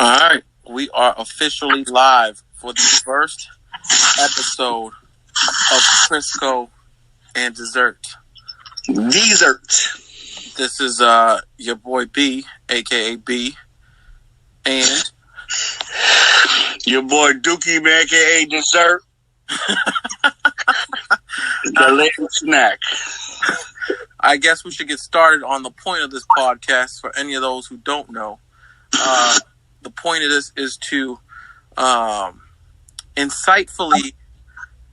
All right, we are officially live for the first episode of Crisco and D-Zurt. D-Zurt. This is your boy B, aka B, and your boy Dookie, man, aka D-Zurt. The latest snack. I guess we should get started on the point of this podcast for any of those who don't know. The point of this is to insightfully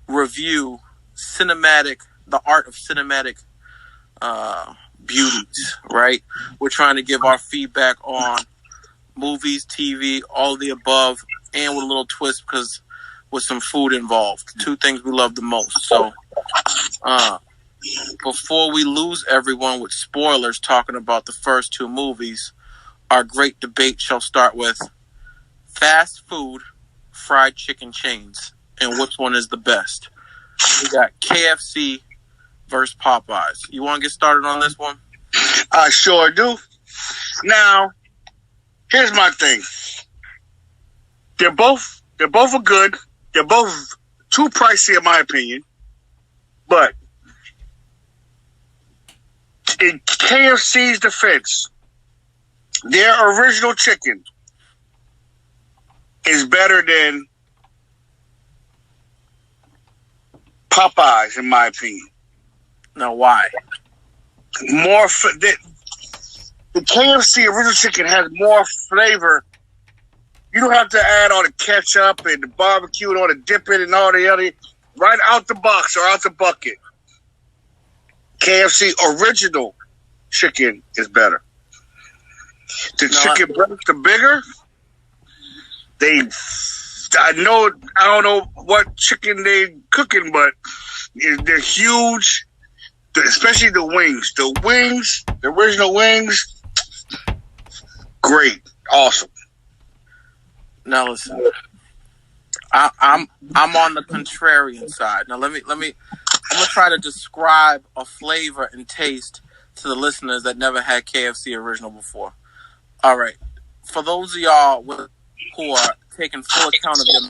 review the art of cinematic beauties, right? We're trying to give our feedback on movies, TV, all of the above, and with a little twist because with some food involved. Two things we love the most. So before we lose everyone with spoilers talking about the first two movies, our great debate shall start with fast food fried chicken chains and which one is the best. We got KFC versus Popeyes. You want to get started on this one? I sure do. Now, here's my thing. They're both are good. They're both too pricey in my opinion. But in KFC's defense, their original chicken is better than Popeyes, in my opinion. Now, why? The KFC original chicken has more flavor. You don't have to add all the ketchup and the barbecue and all the dipping and all the other right out the box or out the bucket. KFC original chicken is better. The chicken breasts are bigger. I don't know what chicken they cooking, but they're huge. Especially the wings. The original wings, great, awesome. Now listen, I'm on the contrarian side. Now let me. I'm gonna try to describe a flavor and taste to the listeners that never had KFC original before. All right, for those of y'all who are taking full account of them,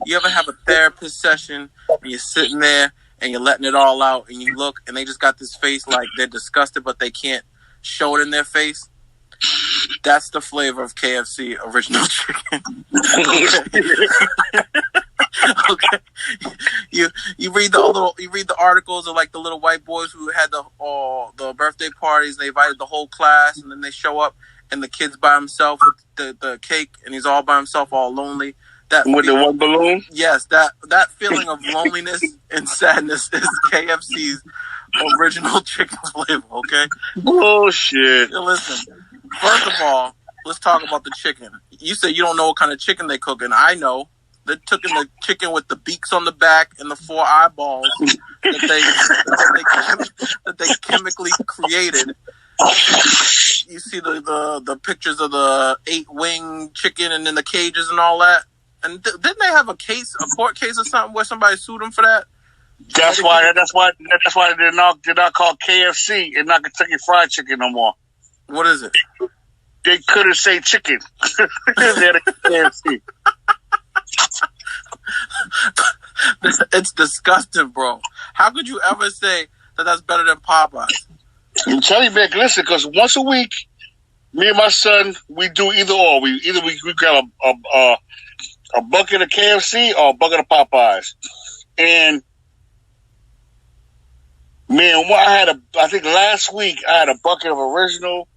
you ever have a therapist session and you're sitting there and you're letting it all out and you look and they just got this face like they're disgusted but they can't show it in their face? That's the flavor of KFC original chicken. Okay. You read the articles of like the little white boys who had the birthday parties. They invited the whole class, and then they show up, and the kid's by himself with the cake, and he's all by himself, all lonely. That with the one balloon. Yes, that feeling of loneliness and sadness is KFC's original chicken flavor. Okay. Bullshit. Listen. First of all, let's talk about the chicken. You said you don't know what kind of chicken they cook, and I know. They're cooking the chicken with the beaks on the back and the 4 eyeballs that they chemically created. You see the pictures of the 8-wing chicken and then the cages and all that. And didn't they have a court case or something where somebody sued them for that? That's why they're not called KFC and not Kentucky Fried Chicken no more. What is it? They couldn't say chicken. They're the KFC. It's disgusting, bro. How could you ever say that that's better than Popeyes? I'm telling you, man, listen, because once a week, me and my son, we do either or. We grab a bucket of KFC or a bucket of Popeyes. And man, I think last week I had a bucket of original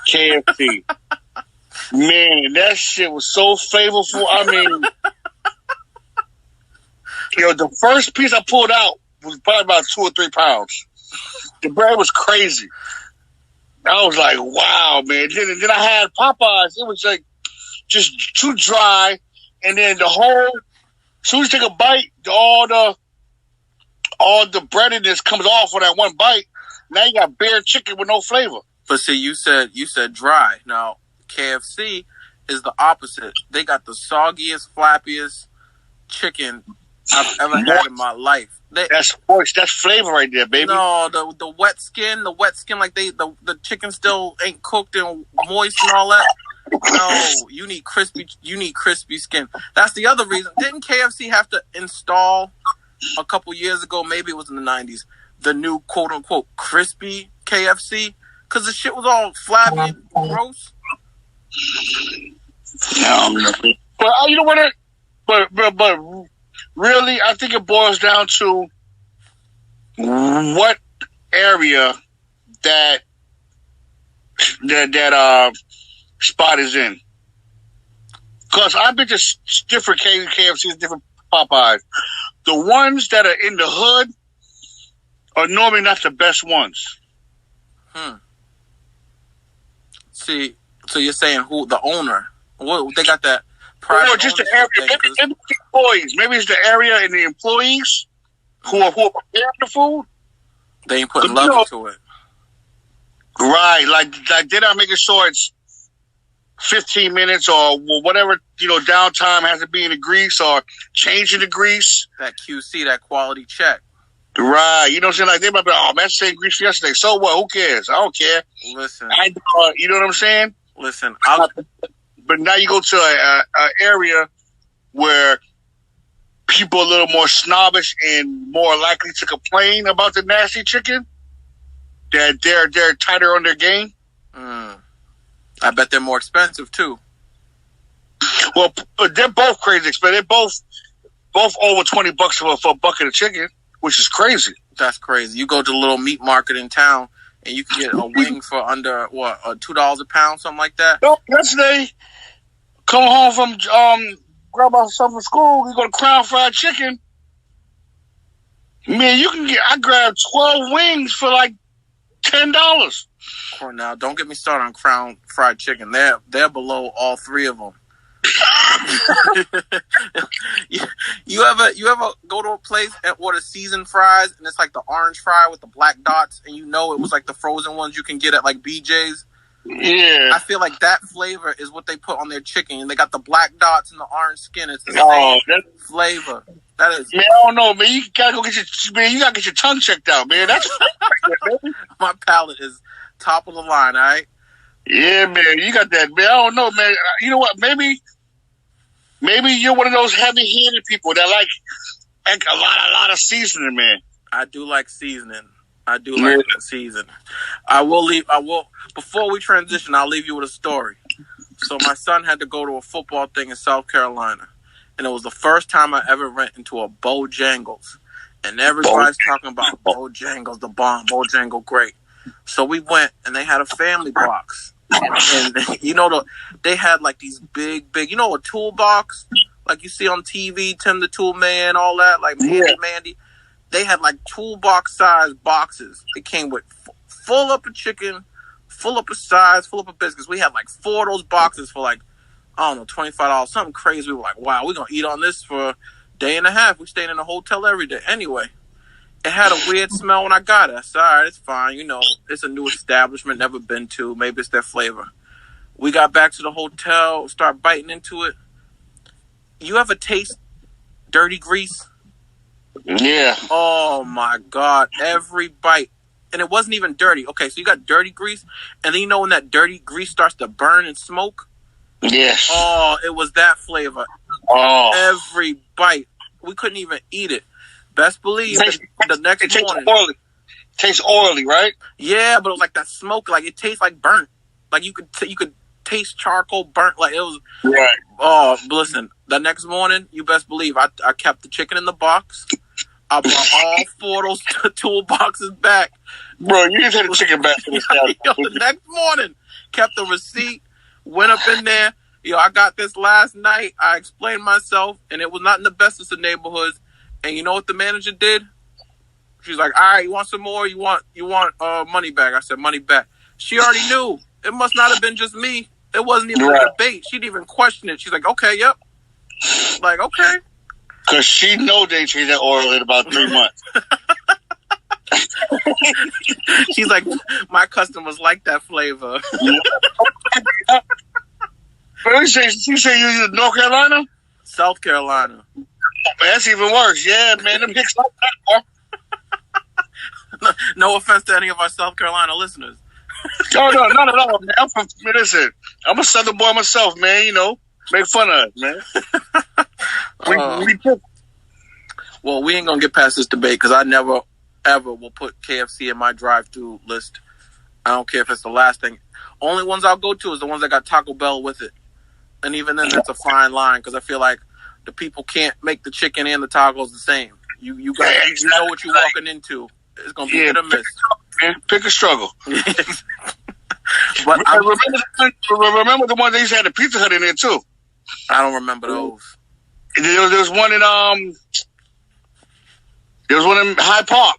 KFC. Man, that shit was so flavorful. I mean, the first piece I pulled out was probably about 2 or 3 pounds. The bread was crazy. I was like, wow, man. Then I had Popeyes. It was like just too dry. And then as soon as you take a bite, all the breadiness comes off on that one bite. Now you got bare chicken with no flavor. But see, you said dry. Now, KFC is the opposite. They got the soggiest, flappiest chicken I've ever had in my life. That's moist. That's flavor right there, baby. No, the wet skin, like the chicken still ain't cooked and moist and all that. No, you need crispy. You need crispy skin. That's the other reason. Didn't KFC have to install a couple years ago? Maybe it was in the 90s. The new quote unquote crispy KFC because the shit was all flabby and gross. But you know what? But really, I think it boils down to what area that spot is in. Because I've been to different KFCs, different Popeyes. The ones that are in the hood are normally not the best ones. See, so you're saying who the owner? What they got that? Or just the area. Maybe the employees. Maybe it's the area and the employees who are preparing the food. They ain't putting love into it. Right, like they're not making sure it's 15 minutes or whatever, downtime has to be in the grease or changing the grease. That QC, that quality check. Right, you know what I'm saying? Like they might be like, oh man, same grease yesterday. So what? Who cares? I don't care. Listen, you know what I'm saying? Listen, but now you go to a area where people are a little more snobbish and more likely to complain about the nasty chicken. That they're tighter on their game. I bet they're more expensive too. Well, they're both crazy expensive. They're both over $20 for a bucket of chicken, which is crazy. That's crazy. You go to the little meat market in town, and you can get a wing for under $2 a pound, something like that. No, yesterday, coming home from grab myself from school, we go to Crown Fried Chicken. Man, I grabbed 12 wings for like $10. Now, don't get me started on Crown Fried Chicken. They're below all three of them. you ever go to a place and order seasoned fries and it's like the orange fry with the black dots and it was like the frozen ones you can get at like BJ's? Yeah. I feel like that flavor is what they put on their chicken, and they got the black dots and the orange skin. It's the same flavor. That is. Man, I don't know, man. You gotta get your tongue checked out, man. That's my palate is top of the line. All right. Yeah, man. You got that, man. I don't know, man. You know what? Maybe you're one of those heavy-handed people that like a lot of seasoning, man. I do like seasoning. Seasoning. Before we transition, I'll leave you with a story. So my son had to go to a football thing in South Carolina, and it was the first time I ever went into a Bojangles, and everybody's talking about Bojangles, the bomb, Bojangle great. So we went, and they had a family box, and they had like these big, a toolbox like you see on TV, Tim the Tool Man, all that, like Mandy. They had like toolbox size boxes. It came with full up of chicken, full up of sides, full up of biscuits. We had like 4 of those boxes for like, I don't know, $25, something crazy. We were like, wow, we're going to eat on this for a day and a half. We stayed in a hotel every day. Anyway, it had a weird smell when I got it. I said, all right, it's fine. It's a new establishment, never been to. Maybe it's their flavor. We got back to the hotel, start biting into it. You ever taste dirty grease? Yeah. Oh my God. Every bite. And it wasn't even dirty. Okay, so you got dirty grease, and then when that dirty grease starts to burn and smoke? Yes. Oh, it was that flavor. Oh. Every bite. We couldn't even eat it. Best believe the next morning. It tastes oily, right? Yeah, but it was like that smoke, like it tastes like burnt. Like you could taste charcoal burnt, like it was. Right. Oh, listen, the next morning, you best believe I kept the chicken in the box. I brought all 4 of those toolboxes back. Bro, you just had the chicken back to the next morning, kept the receipt, went up in there. I got this last night. I explained myself, and it was not in the bestest of neighborhoods. And you know what the manager did? She's like, all right, you want some more? You want money back? I said, money back. She already knew. It must not have been just me. It wasn't even a debate. She didn't even question it. She's like, okay, yep. Like, okay. Because she know they changed that oil in about 3 months. She's like, my customers like that flavor. You say you in North Carolina? South Carolina. Oh, that's even worse. Yeah, man, them hicks like that, no offense to any of our South Carolina listeners. Oh, no, not at all, man. Listen, I'm a Southern boy myself, man. You know, make fun of us, man. Well, we ain't gonna get past this debate because I never, ever will put KFC in my drive-through list. I don't care if it's the last thing. Only ones I'll go to is the ones that got Taco Bell with it. And even then, it's a fine line because I feel like the people can't make the chicken and the tacos the same. You know what you're walking into. It's gonna be hit or miss. Pick a struggle. But remember the ones they used to have the Pizza Hut in there too. I don't remember those. There was one in Hyde Park.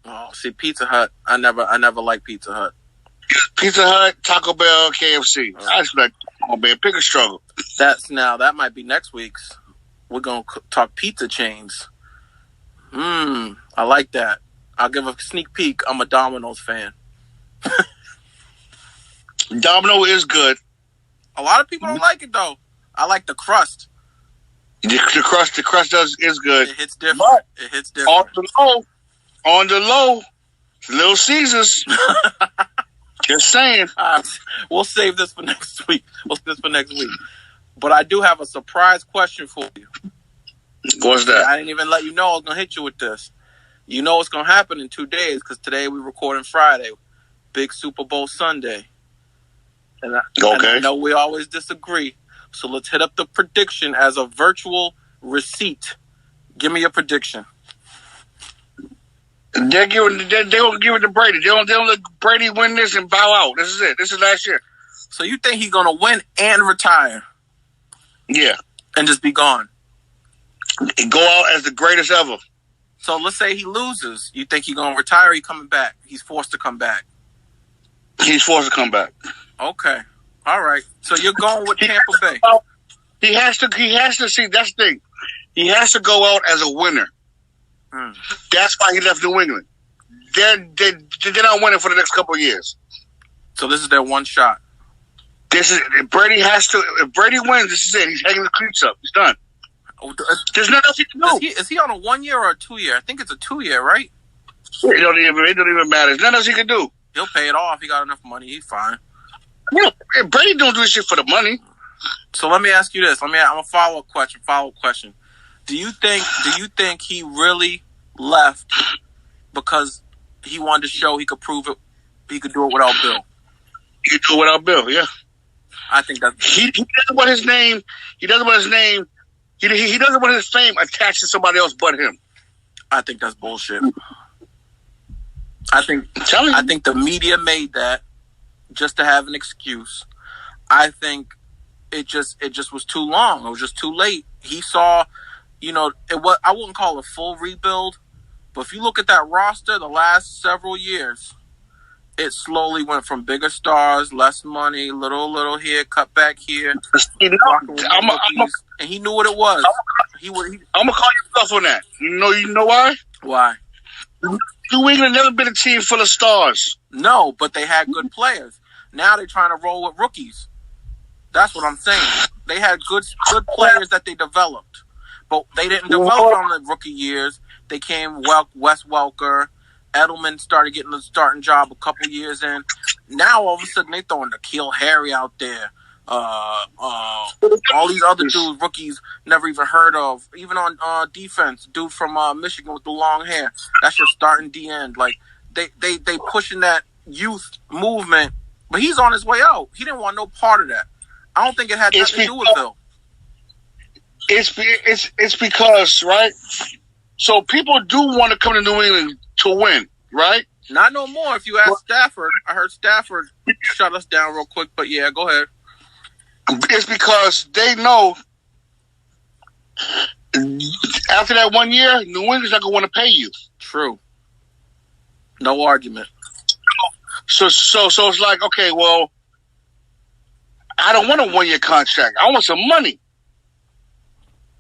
Oh, see, Pizza Hut. I never liked Pizza Hut. Pizza Hut, Taco Bell, KFC. I just like, oh man, pick a struggle. That might be next week's. We're gonna talk pizza chains. I like that. I'll give a sneak peek. I'm a Domino's fan. Domino is good. A lot of people don't like it though. I like the crust. The crust is good. It hits different. It hits different. On the low, Little Caesars. Just saying. We'll save this for next week. But I do have a surprise question for you. What's that? I didn't even let you know I was going to hit you with this. You know what's going to happen in 2 days because today we're recording Friday. Big Super Bowl Sunday. And I know we always disagree. So let's hit up the prediction as a virtual receipt. Give me your prediction. They're going to give it to Brady. They don't let Brady win this and bow out. This is it. This is last year. So you think he's going to win and retire? Yeah. And just be gone? Go out as the greatest ever. So let's say he loses. You think he's going to retire or he coming back? He's forced to come back. He's forced to come back. Okay. All right. So you're going with Tampa Bay. He has to see, that's the thing. He has to go out as a winner. That's why he left New England. They're not winning for the next couple of years. So this is their one shot. If Brady wins, this is it. He's hanging the cleats up. He's done. There's nothing else he can do. Is he on a 1 year or a 2 year? I think it's a 2 year, right? It don't even matter. There's nothing else he can do. He'll pay it off. He got enough money. He's fine. Yeah, Brady don't do this shit for the money. So let me ask you this. I'm a follow-up question. Do you think he really left because he wanted to show he could prove it? He could do it without Bill. He could do it without Bill. Yeah. I think that's he doesn't want his name. He doesn't want his name. He doesn't want his fame attached to somebody else but him. I think that's bullshit. I think the media made that just to have an excuse. I think it just was too long. It was just too late. He saw, I wouldn't call it a full rebuild, but if you look at that roster the last several years, it slowly went from bigger stars, less money, little here, cut back here. And he knew what it was. I'm gonna call you stuff on that. You know why? Why? New England never been a team full of stars. No, but they had good players. Now they're trying to roll with rookies. That's what I'm saying. They had good players that they developed, but they didn't develop on the rookie years. They came Wes Welker. Edelman started getting the starting job a couple years in. Now all of a sudden they throwing N'Keal Harry out there. All these other dudes, rookies, never even heard of. Even on defense, dude from Michigan with the long hair. That's your starting D end. Like they pushing that youth movement, but he's on his way out. He didn't want no part of that. I don't think it had nothing to do with Bill. It's because, right? So people do want to come to New England to win, right? Not no more. If you ask Stafford, I heard Stafford shut us down real quick. But yeah, go ahead. It's because they know after that 1 year, New England's not gonna want to pay you. True. No argument. So it's like, okay, well, I don't want a 1 year contract. I want some money.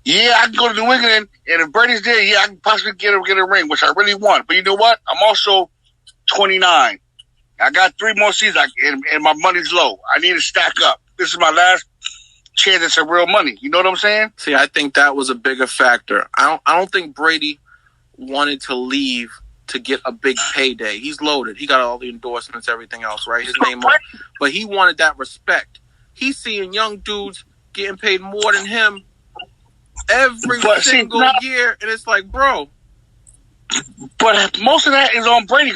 Yeah, I can go to New England, and if Brady's there, yeah, I can possibly get a ring, which I really want. But you know what? I'm also 29. I got 3 more seasons, and my money's low. I need to stack up. This is my last chance at some real money. You know what I'm saying? See, I think that was a bigger factor. I don't think Brady wanted to leave to get a big payday. He's loaded. He got all the endorsements, everything else, right? His name on. But he wanted that respect. He's seeing young dudes getting paid more than him every single year, and it's like, bro. But most of that is on Brady.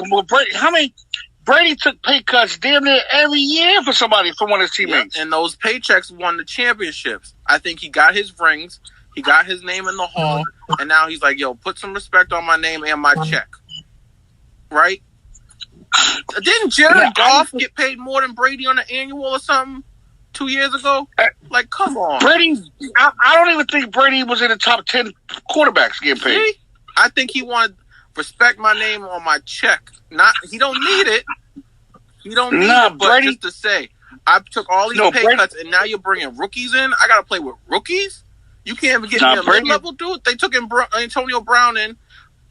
Brady took pay cuts damn near every year for somebody, for one of his teammates. Yeah, and those paychecks won the championships. I think he got his rings. He got his name in the hall. And now he's like, yo, put some respect on my name and my check. Right? Didn't Jared Goff get paid more than Brady on the annual or something 2 years ago? Like, come on. Brady, I don't even think Brady was in the top 10 quarterbacks getting paid. See? I think he wanted respect my name on my check. He don't need it. He don't need it, but Brady, just to say, I took all these pay cuts, and now you're bringing rookies in. I got to play with rookies? You can't even get me a mid-level dude? They took Antonio Brown in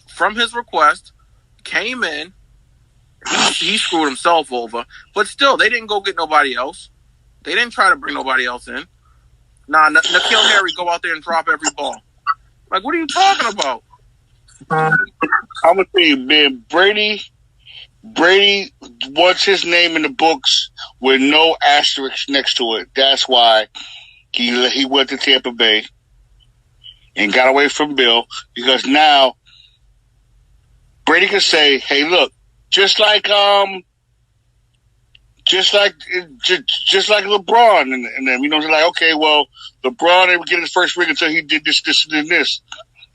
from his request, came in. He screwed himself over. But still, they didn't go get nobody else. They didn't try to bring nobody else in. Nah, N'Keal Harry go out there and drop every ball. Like, what are you talking about? I'm going to tell you, man, Brady wants his name in the books with no asterisk next to it. That's why he went to Tampa Bay and got away from Bill, because now Brady can say, hey, look, just like LeBron and them, you know, they're like, okay, well, LeBron didn't get his first ring until he did this, and this.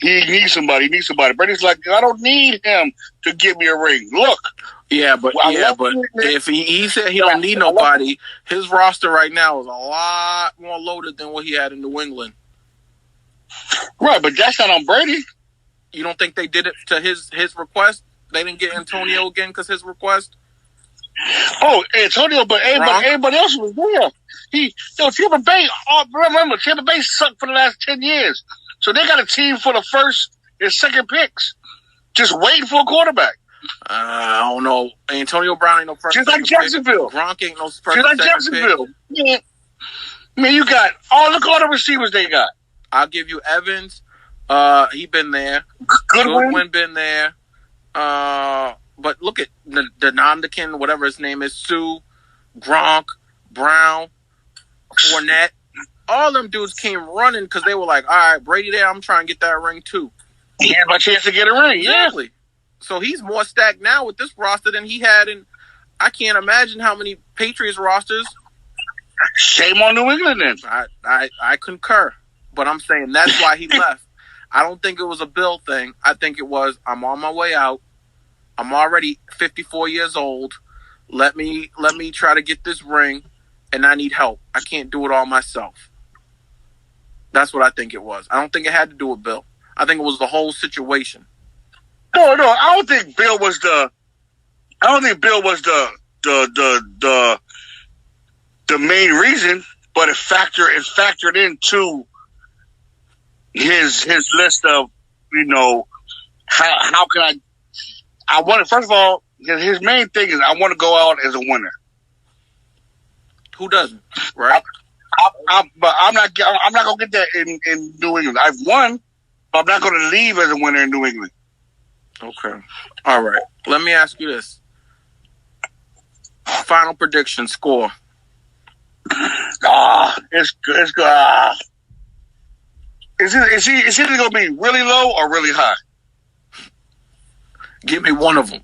He needs somebody. Brady's like, I don't need him to give me a ring. Look. Yeah, but if he said he don't need nobody, his roster right now is a lot more loaded than what he had in New England. Right, but that's not on Brady. You don't think they did it to his request? They didn't get Antonio again because his request? Oh, Antonio, but everybody else was there. Tampa Bay, remember, Tampa Bay sucked for the last 10 years. So they got a team for the first and second picks, just waiting for a quarterback. I don't know. Antonio Brown ain't no first. Just like Jacksonville. Gronk ain't no first. Just like Jacksonville. Yeah. I mean, you got look at all the receivers they got. I'll give you Evans. He been there. Goodwin been there. But look at the Nandekin, whatever his name is, Sue, Gronk, Brown, Fournette. All them dudes came running because they were like, all right, Brady there, I'm trying to get that ring too. He had my chance to get a ring, exactly. So he's more stacked now with this roster than he had in, I can't imagine how many Patriots rosters. Shame on New England then. I concur. But I'm saying that's why he left. I don't think it was a Bill thing. I think it was, I'm on my way out. I'm already 54 years old. Let me try to get this ring, and I need help. I can't do it all myself. That's what I think it was. I don't think it had to do with Bill. I think it was the whole situation. No, I don't think Bill was the main reason, but it factored into his list of, you know, how can I want to, first of all, his main thing is I want to go out as a winner. Who doesn't, right? But I'm not gonna get that in New England. I've won, but I'm not gonna leave as a winner in New England. Okay. All right. Let me ask you this. Final prediction score. It's good. Is it going to be really low or really high? Give me one of them.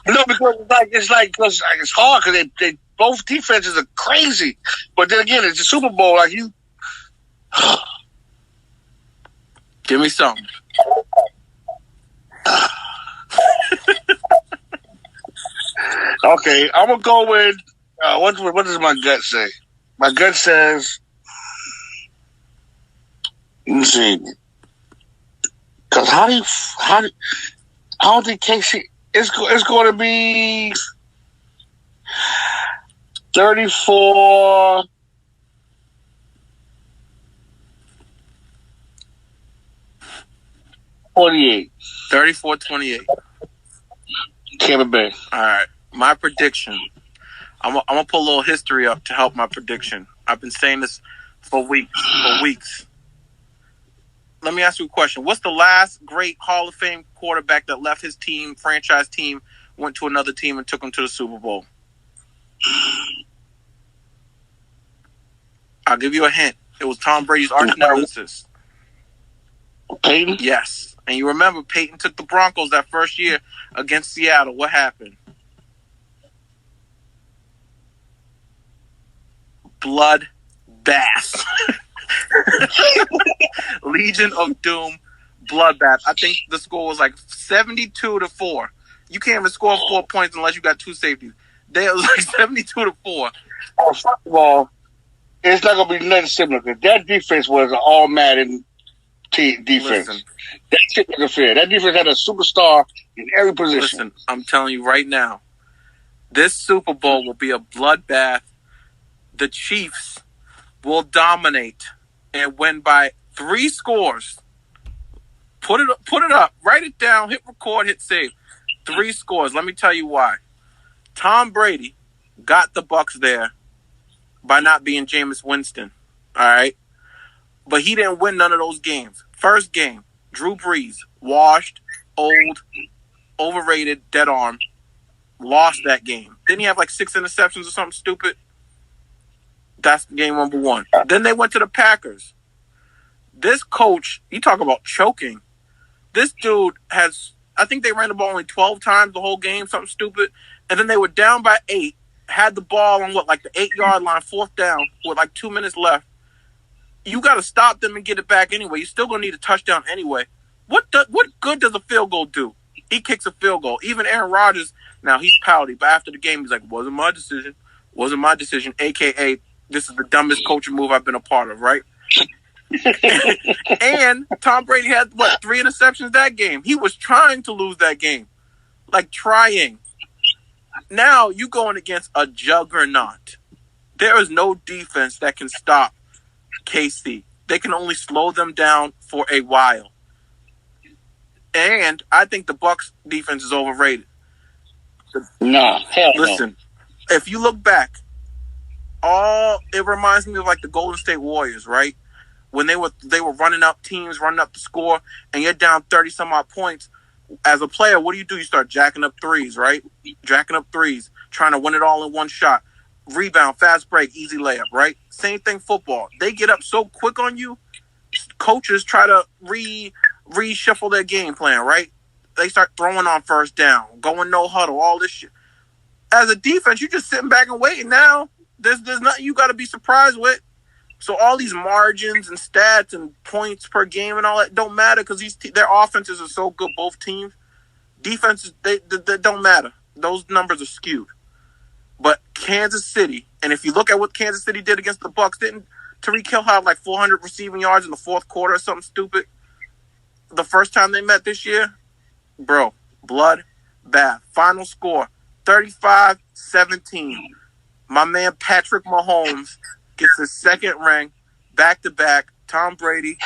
No, because it's hard because they both defenses are crazy. But then again, it's a Super Bowl. Like you, give me something. Okay, I'm gonna go with what does my gut say? My gut says, let me see, because how do I don't think KC it's going to be 34. 48. 34-28. Tampa Bay. All right. My prediction. I'm gonna pull a little history up to help my prediction. I've been saying this for weeks. let me ask you a question. What's the last great Hall of Fame quarterback that left his team, franchise team, went to another team and took him to the Super Bowl? I'll give you a hint. It was Tom Brady's arch nemesis. Peyton? Yes. And you remember Peyton took the Broncos that first year against Seattle. What happened? Blood bath. Legion of Doom bloodbath. I think the score was like 72-4. You can't even score 4 points unless you got two safeties. It was like 72-4. Oh, first of all, it's not going to be nothing similar because that defense was an all-Madden defense. Listen, that shit was unfair. That defense had a superstar in every position. Listen, I'm telling you right now, this Super Bowl will be a bloodbath. The Chiefs will dominate and win by 3 scores. Put it up. Write it down. Hit record. Hit save. 3 scores. Let me tell you why. Tom Brady got the Bucs there by not being Jameis Winston. All right? But he didn't win none of those games. First game, Drew Brees, washed, old, overrated, dead arm, lost that game. Didn't he have like 6 interceptions or something stupid? That's game number 1. Then they went to the Packers. This coach, you talk about choking. This dude has, I think they ran the ball only 12 times the whole game, something stupid. And then they were down by 8, had the ball on like the 8-yard line, 4th down, with like 2 minutes left. You got to stop them and get it back anyway. You're still going to need a touchdown anyway. What good does a field goal do? He kicks a field goal. Even Aaron Rodgers, now he's pouty, but after the game, he's like, wasn't my decision, a.k.a. this is the dumbest coaching move I've been a part of, right? And Tom Brady had, 3 interceptions that game. He was trying to lose that game. Like, trying. Now, you going against a juggernaut. There is no defense that can stop KC. They can only slow them down for a while. And I think the Bucs defense is overrated. No, hell no. Listen, if you look back, it reminds me of like the Golden State Warriors, right? When they were running up teams, running up the score, and you're down 30 some odd points. As a player, what do? You start jacking up threes, right? Jacking up threes, trying to win it all in one shot. Rebound, fast break, easy layup, right? Same thing football. They get up so quick on you, coaches try to reshuffle their game plan, right? They start throwing on first down, going no huddle, all this shit. As a defense, you're just sitting back and waiting now. There's nothing you got to be surprised with. So all these margins and stats and points per game and all that don't matter because their offenses are so good, both teams. Defenses, they don't matter. Those numbers are skewed. But Kansas City, and if you look at what Kansas City did against the Bucs, didn't Tyreek Hill have like 400 receiving yards in the 4th quarter or something stupid? The first time they met this year? Bro, blood bath. Final score, 35-17. My man Patrick Mahomes gets his 2nd ring, back-to-back. Tom Brady,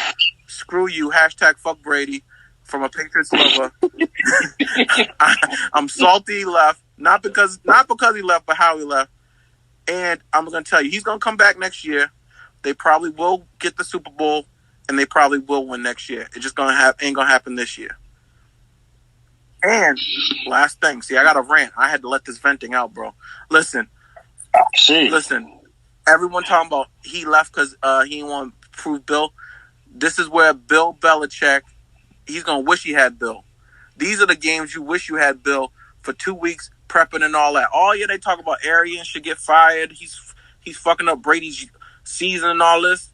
screw you, #fuck Brady, from a Patriots lover. I'm salty he left. Not because he left, but how he left. And I'm going to tell you, he's going to come back next year. They probably will get the Super Bowl, and they probably will win next year. It's just ain't going to happen this year. And last thing, see, I got a rant. I had to let this venting out, bro. Listen, everyone talking about he left because he didn't want to prove Bill. This is where Bill Belichick, he's going to wish he had Bill. These are the games you wish you had Bill for 2 weeks prepping and all that. Oh, yeah, they talk about Arians should get fired. He's fucking up Brady's season and all this.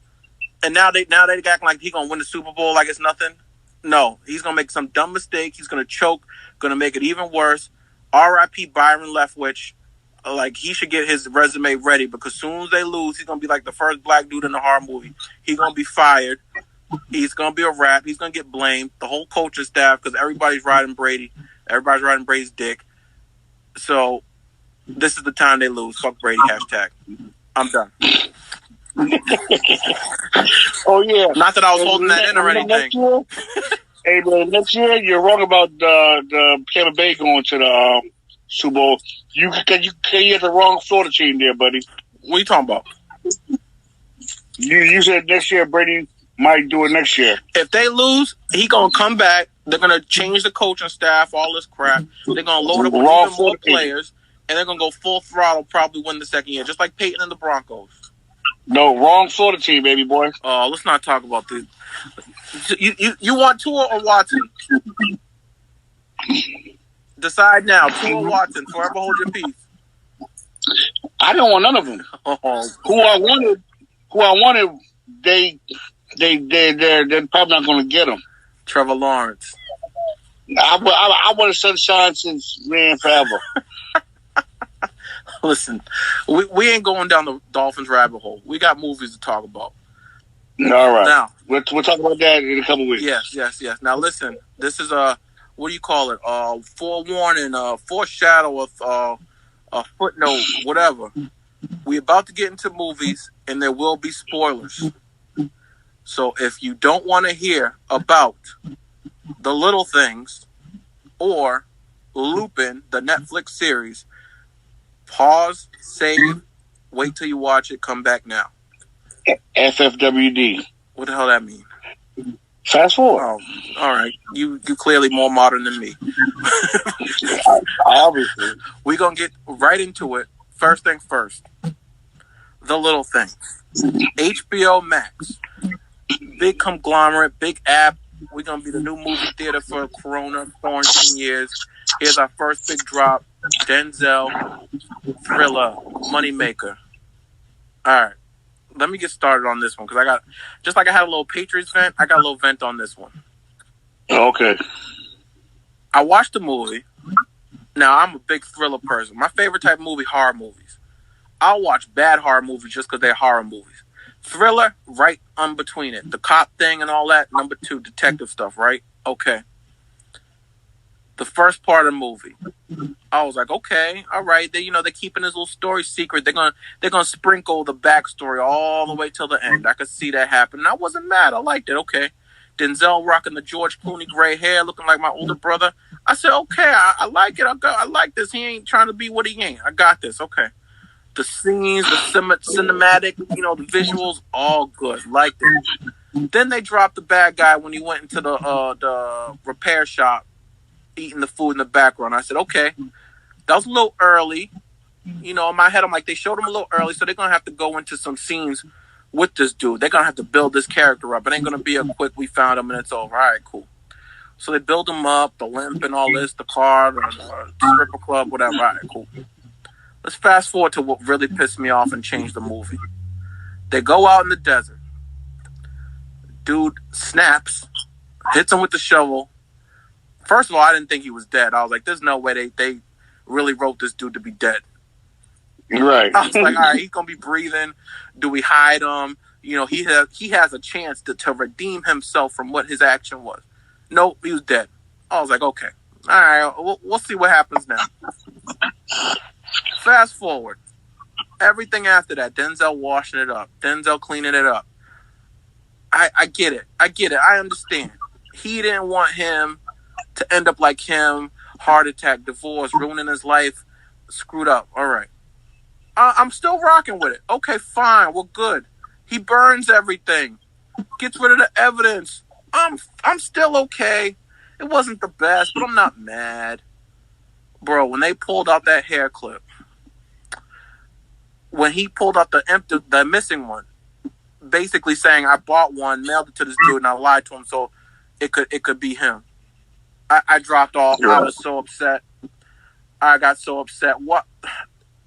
And now they acting like he's going to win the Super Bowl like it's nothing. No, he's going to make some dumb mistake. He's going to choke, going to make it even worse. R.I.P. Byron Leftwich. Like, he should get his resume ready because as soon as they lose, he's going to be like the first black dude in a horror movie. He's going to be fired. He's going to be a rat. He's going to get blamed. The whole coaching staff, because everybody's riding Brady. Everybody's riding Brady's dick. So, this is the time they lose. Fuck Brady, #. I'm done. Oh, yeah. Not that I was holding that in or anything. Hey, man, next year, you're wrong about the Tampa Bay going to the Super Bowl. You had the wrong Florida team there, buddy. What are you talking about? You said next year Brady might do it next year. If they lose, he gonna come back. They're gonna change the coaching staff, all this crap. They're gonna load up with even more players, and they're gonna go full throttle. Probably win the second year, just like Peyton and the Broncos. No, wrong Florida team, baby boy. Oh, let's not talk about this. You want Tua or Watson? Decide now. Tua or Watson. Forever hold your peace. I don't want none of them. Oh. Who I wanted, they're probably not going to get them. Trevor Lawrence. I wanted Sunshine since man forever. Listen, we ain't going down the Dolphins rabbit hole. We got movies to talk about. All right. Now we'll talk about that in a couple weeks. Yes. Now listen, this is what do you call it? Forewarning, foreshadow, a footnote, whatever. We're about to get into movies, and there will be spoilers. So if you don't want to hear about The Little Things or Lupin, the Netflix series, pause, save, wait till you watch it, come back now. FFWD. What the hell that mean? Fast forward. Oh, all right. You clearly more modern than me. Obviously. We're going to get right into it. First thing first. The Little Things. HBO Max. Big conglomerate, big app. We're going to be the new movie theater for Corona quarantine years. Here's our first big drop. Denzel, thriller, moneymaker. All right. Let me get started on this one because I got, just like I had a little Patriots vent, I got a little vent on this one. Okay. I watched the movie. Now, I'm a big thriller person. My favorite type of movie, horror movies. I'll watch bad horror movies just because they're horror movies. Thriller, right on between it. The cop thing and all that. Number 2, detective stuff, right? Okay. The first part of the movie, I was like, okay, all right. They're keeping this little story secret. They're gonna sprinkle the backstory all the way till the end. I could see that happen. And I wasn't mad. I liked it. Okay. Denzel rocking the George Clooney gray hair, looking like my older brother. I said, okay, I like it. I like this. He ain't trying to be what he ain't. I got this. Okay. The scenes, the cinematic, the visuals, all good. Liked it. Then they dropped the bad guy when he went into the repair shop, eating the food in the background. I said, okay, that was a little early. In my head, I'm like, they showed him a little early, so they're going to have to go into some scenes with this dude. They're going to have to build this character up. It ain't going to be a quick, we found him and it's over. All right, cool. So they build him up, the limp and all this, the car, the stripper club, whatever. All right, cool. Let's fast forward to what really pissed me off and changed the movie. They go out in the desert. Dude snaps, hits him with the shovel. First of all, I didn't think he was dead. I was like, there's no way they really wrote this dude to be dead. Right. I was like, all right, he's going to be breathing. Do we hide him? He has a chance to redeem himself from what his action was. Nope, he was dead. I was like, okay. All right, we'll see what happens now. Fast forward. Everything after that, Denzel washing it up. Denzel cleaning it up. I get it. I understand. He didn't want him to end up like him, heart attack, divorce, ruining his life, screwed up. All right. I'm still rocking with it. Okay, fine. We're good. He burns everything. Gets rid of the evidence. I'm still okay. It wasn't the best, but I'm not mad. Bro, when they pulled out that hair clip, when he pulled out the missing one, basically saying I bought one, mailed it to this dude, and I lied to him so it could be him. I dropped off. Yeah. I was so upset. I got so upset. What?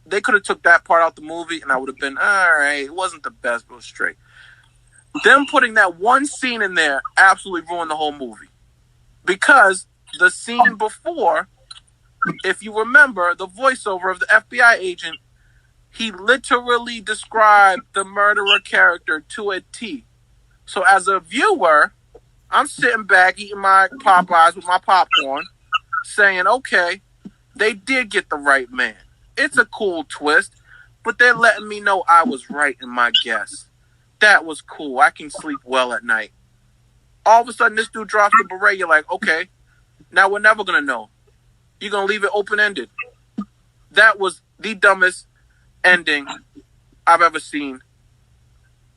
They could have took that part out the movie, and I would have been, all right, it wasn't the best, but it was straight. Them putting that one scene in there absolutely ruined the whole movie. Because the scene before, if you remember, the voiceover of the FBI agent, he literally described the murderer character to a T. So as a viewer, I'm sitting back eating my Popeyes with my popcorn, saying, okay, they did get the right man. It's a cool twist, but they're letting me know I was right in my guess. That was cool. I can sleep well at night. All of a sudden, this dude drops the beret. You're like, okay, now we're never going to know. You're going to leave it open-ended. That was the dumbest ending I've ever seen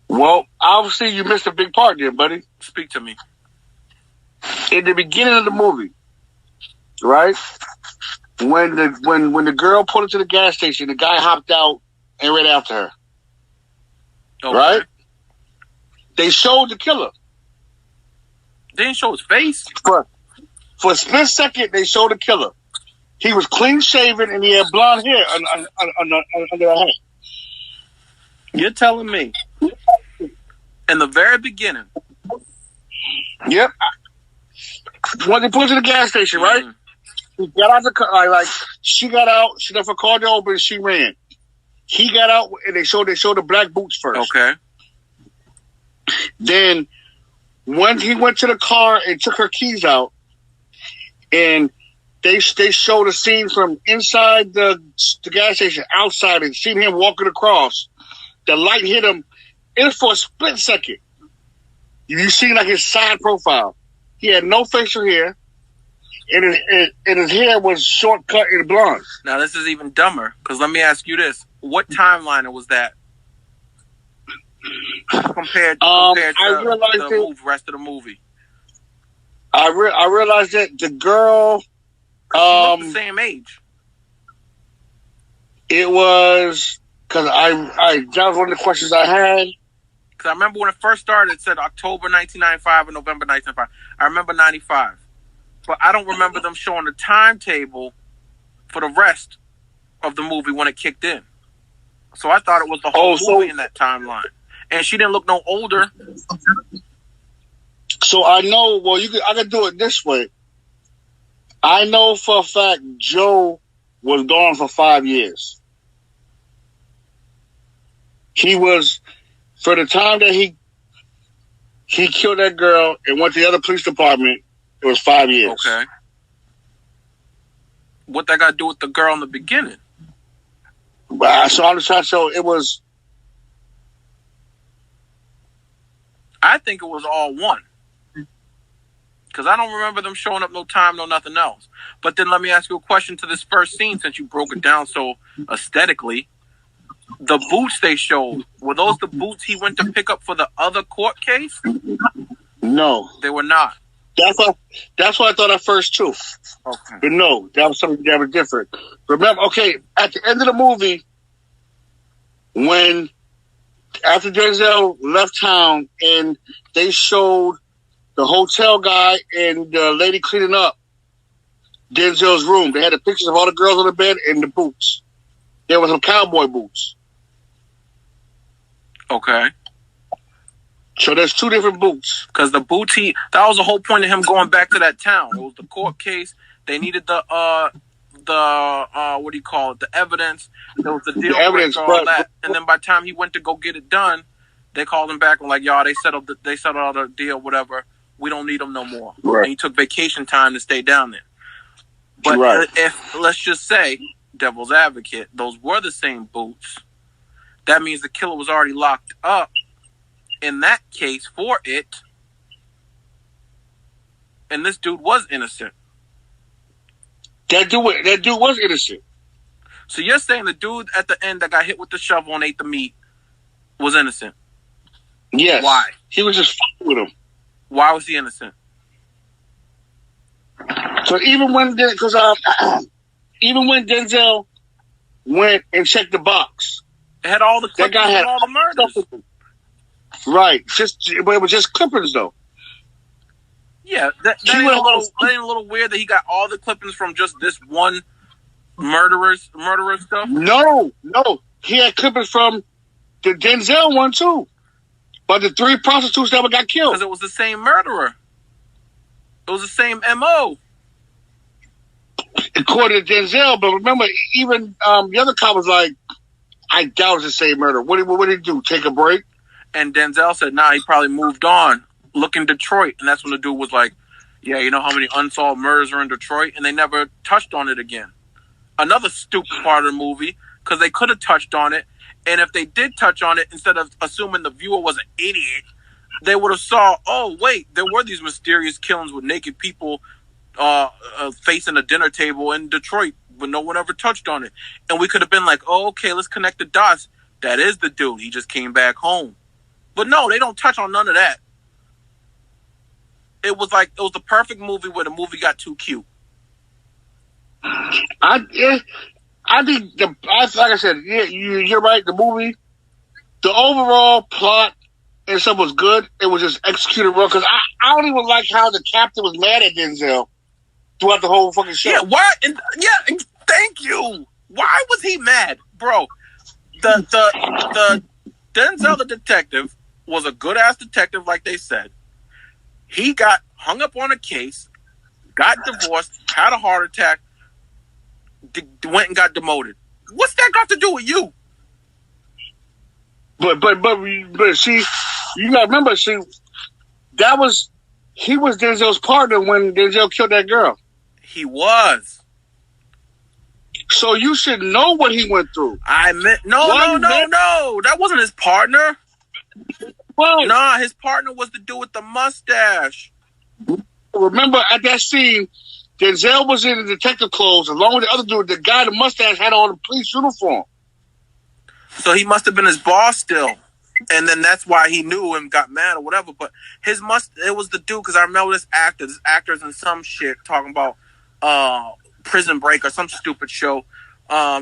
Well, obviously you missed a big part there, buddy. Speak to me. In the beginning of the movie, right? When the girl pulled into the gas station, the guy hopped out and ran after her. Okay. Right? They showed the killer. They didn't show his face. For a split second, they showed the killer. He was clean shaven and he had blonde hair under the head. You're telling me in the very beginning. Yep. When they pulled to the gas station, right? Mm-hmm. He got out the car. Like she got out. She left her car door open. She ran. He got out and they showed the black boots first. Okay. Then when he went to the car and took her keys out, and they showed a scene from inside the gas station outside and seen him walking across. The light hit him. It was for a split second. You see like his side profile. He had no facial hair, and his hair was short cut and blonde. Now this is even dumber because let me ask you this: what timeline was that compared to the rest of the movie? I realized that the girl, she looked the same age. It was because that was one of the questions I had. Because I remember when it first started, it said October 1995 and November 1995. I remember 95. But I don't remember them showing the timetable for the rest of the movie when it kicked in. So I thought it was the whole movie in that timeline. And she didn't look no older. So I know, I can do it this way. I know for a fact Joe was gone for 5 years. He was... For the time that he killed that girl and went to the other police department, it was 5 years. Okay. What that got to do with the girl in the beginning? So I'm just trying to show it was... I think it was all one. Because I don't remember them showing up no time, no nothing else. But then let me ask you a question to this first scene since you broke it down so aesthetically. The boots they showed, were those the boots he went to pick up for the other court case? No. They were not. That's what I thought at first too. Okay. But no, that was something that was different. Remember, at the end of the movie, after Denzel left town and they showed the hotel guy and the lady cleaning up Denzel's room, they had the pictures of all the girls on the bed and the boots. There were some cowboy boots. Okay. So there's two different boots. Because the boots that was the whole point of him going back to that town. It was the court case. They needed the what do you call it? The evidence. There was the deal breaker, all that. And then by the time he went to go get it done, they called him back and like, y'all, they settled all the deal, whatever. We don't need them no more. Right. And he took vacation time to stay down there. But if, let's just say, devil's advocate, those were the same boots, that means the killer was already locked up in that case for it, and this dude was innocent. That dude was innocent. So you're saying the dude at the end that got hit with the shovel and ate the meat was innocent? Yes. Why? He was just fucking with him. Why was he innocent? So even when Denzel went and checked the box, it had all the clippings, that guy had all the murders. Right, but it was just clippings though. Yeah, that ain't a little weird that he got all the clippings from just this one murderer stuff. No, he had clippings from the Denzel one too, but the 3 prostitutes that got killed because it was the same murderer. It was the same MO. According to Denzel, but remember, even the other cop was like, I doubt it's the same murder. What did he do? Take a break? And Denzel said, nah, he probably moved on. Look in Detroit. And that's when the dude was like, yeah, you know how many unsolved murders are in Detroit? And they never touched on it again. Another stupid part of the movie, because they could have touched on it. And if they did touch on it, instead of assuming the viewer was an idiot, they would have saw, oh, wait, there were these mysterious killings with naked people facing a dinner table in Detroit, but no one ever touched on it. And we could have been like, oh, okay, let's connect the dots. That is the dude. He just came back home. But no, they don't touch on none of that. It was the perfect movie where the movie got too cute. I think like I said, yeah, you're right. The movie, the overall plot and stuff was good. It was just executed wrong because I don't even like how the captain was mad at Denzel throughout the whole fucking show. Yeah, why? And thank you. Why was he mad, bro? The Denzel the detective was a good ass detective, like they said. He got hung up on a case, got divorced, had a heart attack, went and got demoted. What's that got to do with you? But see, you gotta remember, he was Denzel's partner when Denzel killed that girl. He was. So you should know what he went through. No. That wasn't his partner. Well, nah, his partner was the dude with the mustache. Remember at that scene, Denzel was in the detective clothes along with the other dude. The guy with the mustache had on the police uniform. So he must have been his boss still. And then that's why he knew and got mad or whatever. But it was the dude, because I remember this actor's in some shit talking about Prison Break or some stupid show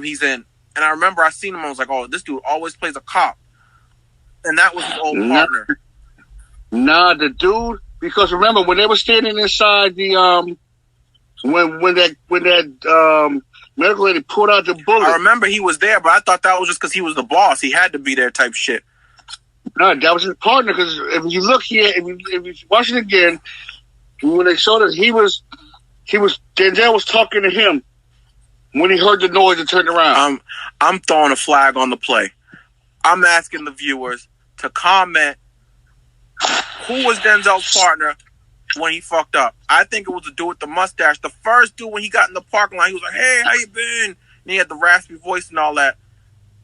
he's in. And I remember I seen him, I was like, oh, this dude always plays a cop. And that was his old partner. Nah, the dude, because remember when they were standing inside the when that medical lady pulled out the bullet. I remember he was there, but I thought that was just because he was the boss. He had to be there type shit. No, that was his partner, because if you look here, if you watch it again, when they showed us, Denzel was talking to him when he heard the noise and turned around. I'm throwing a flag on the play. I'm asking the viewers to comment who was Denzel's partner when he fucked up. I think it was the dude with the mustache. The first dude when he got in the parking lot, he was like, "Hey, how you been?" And he had the raspy voice and all that,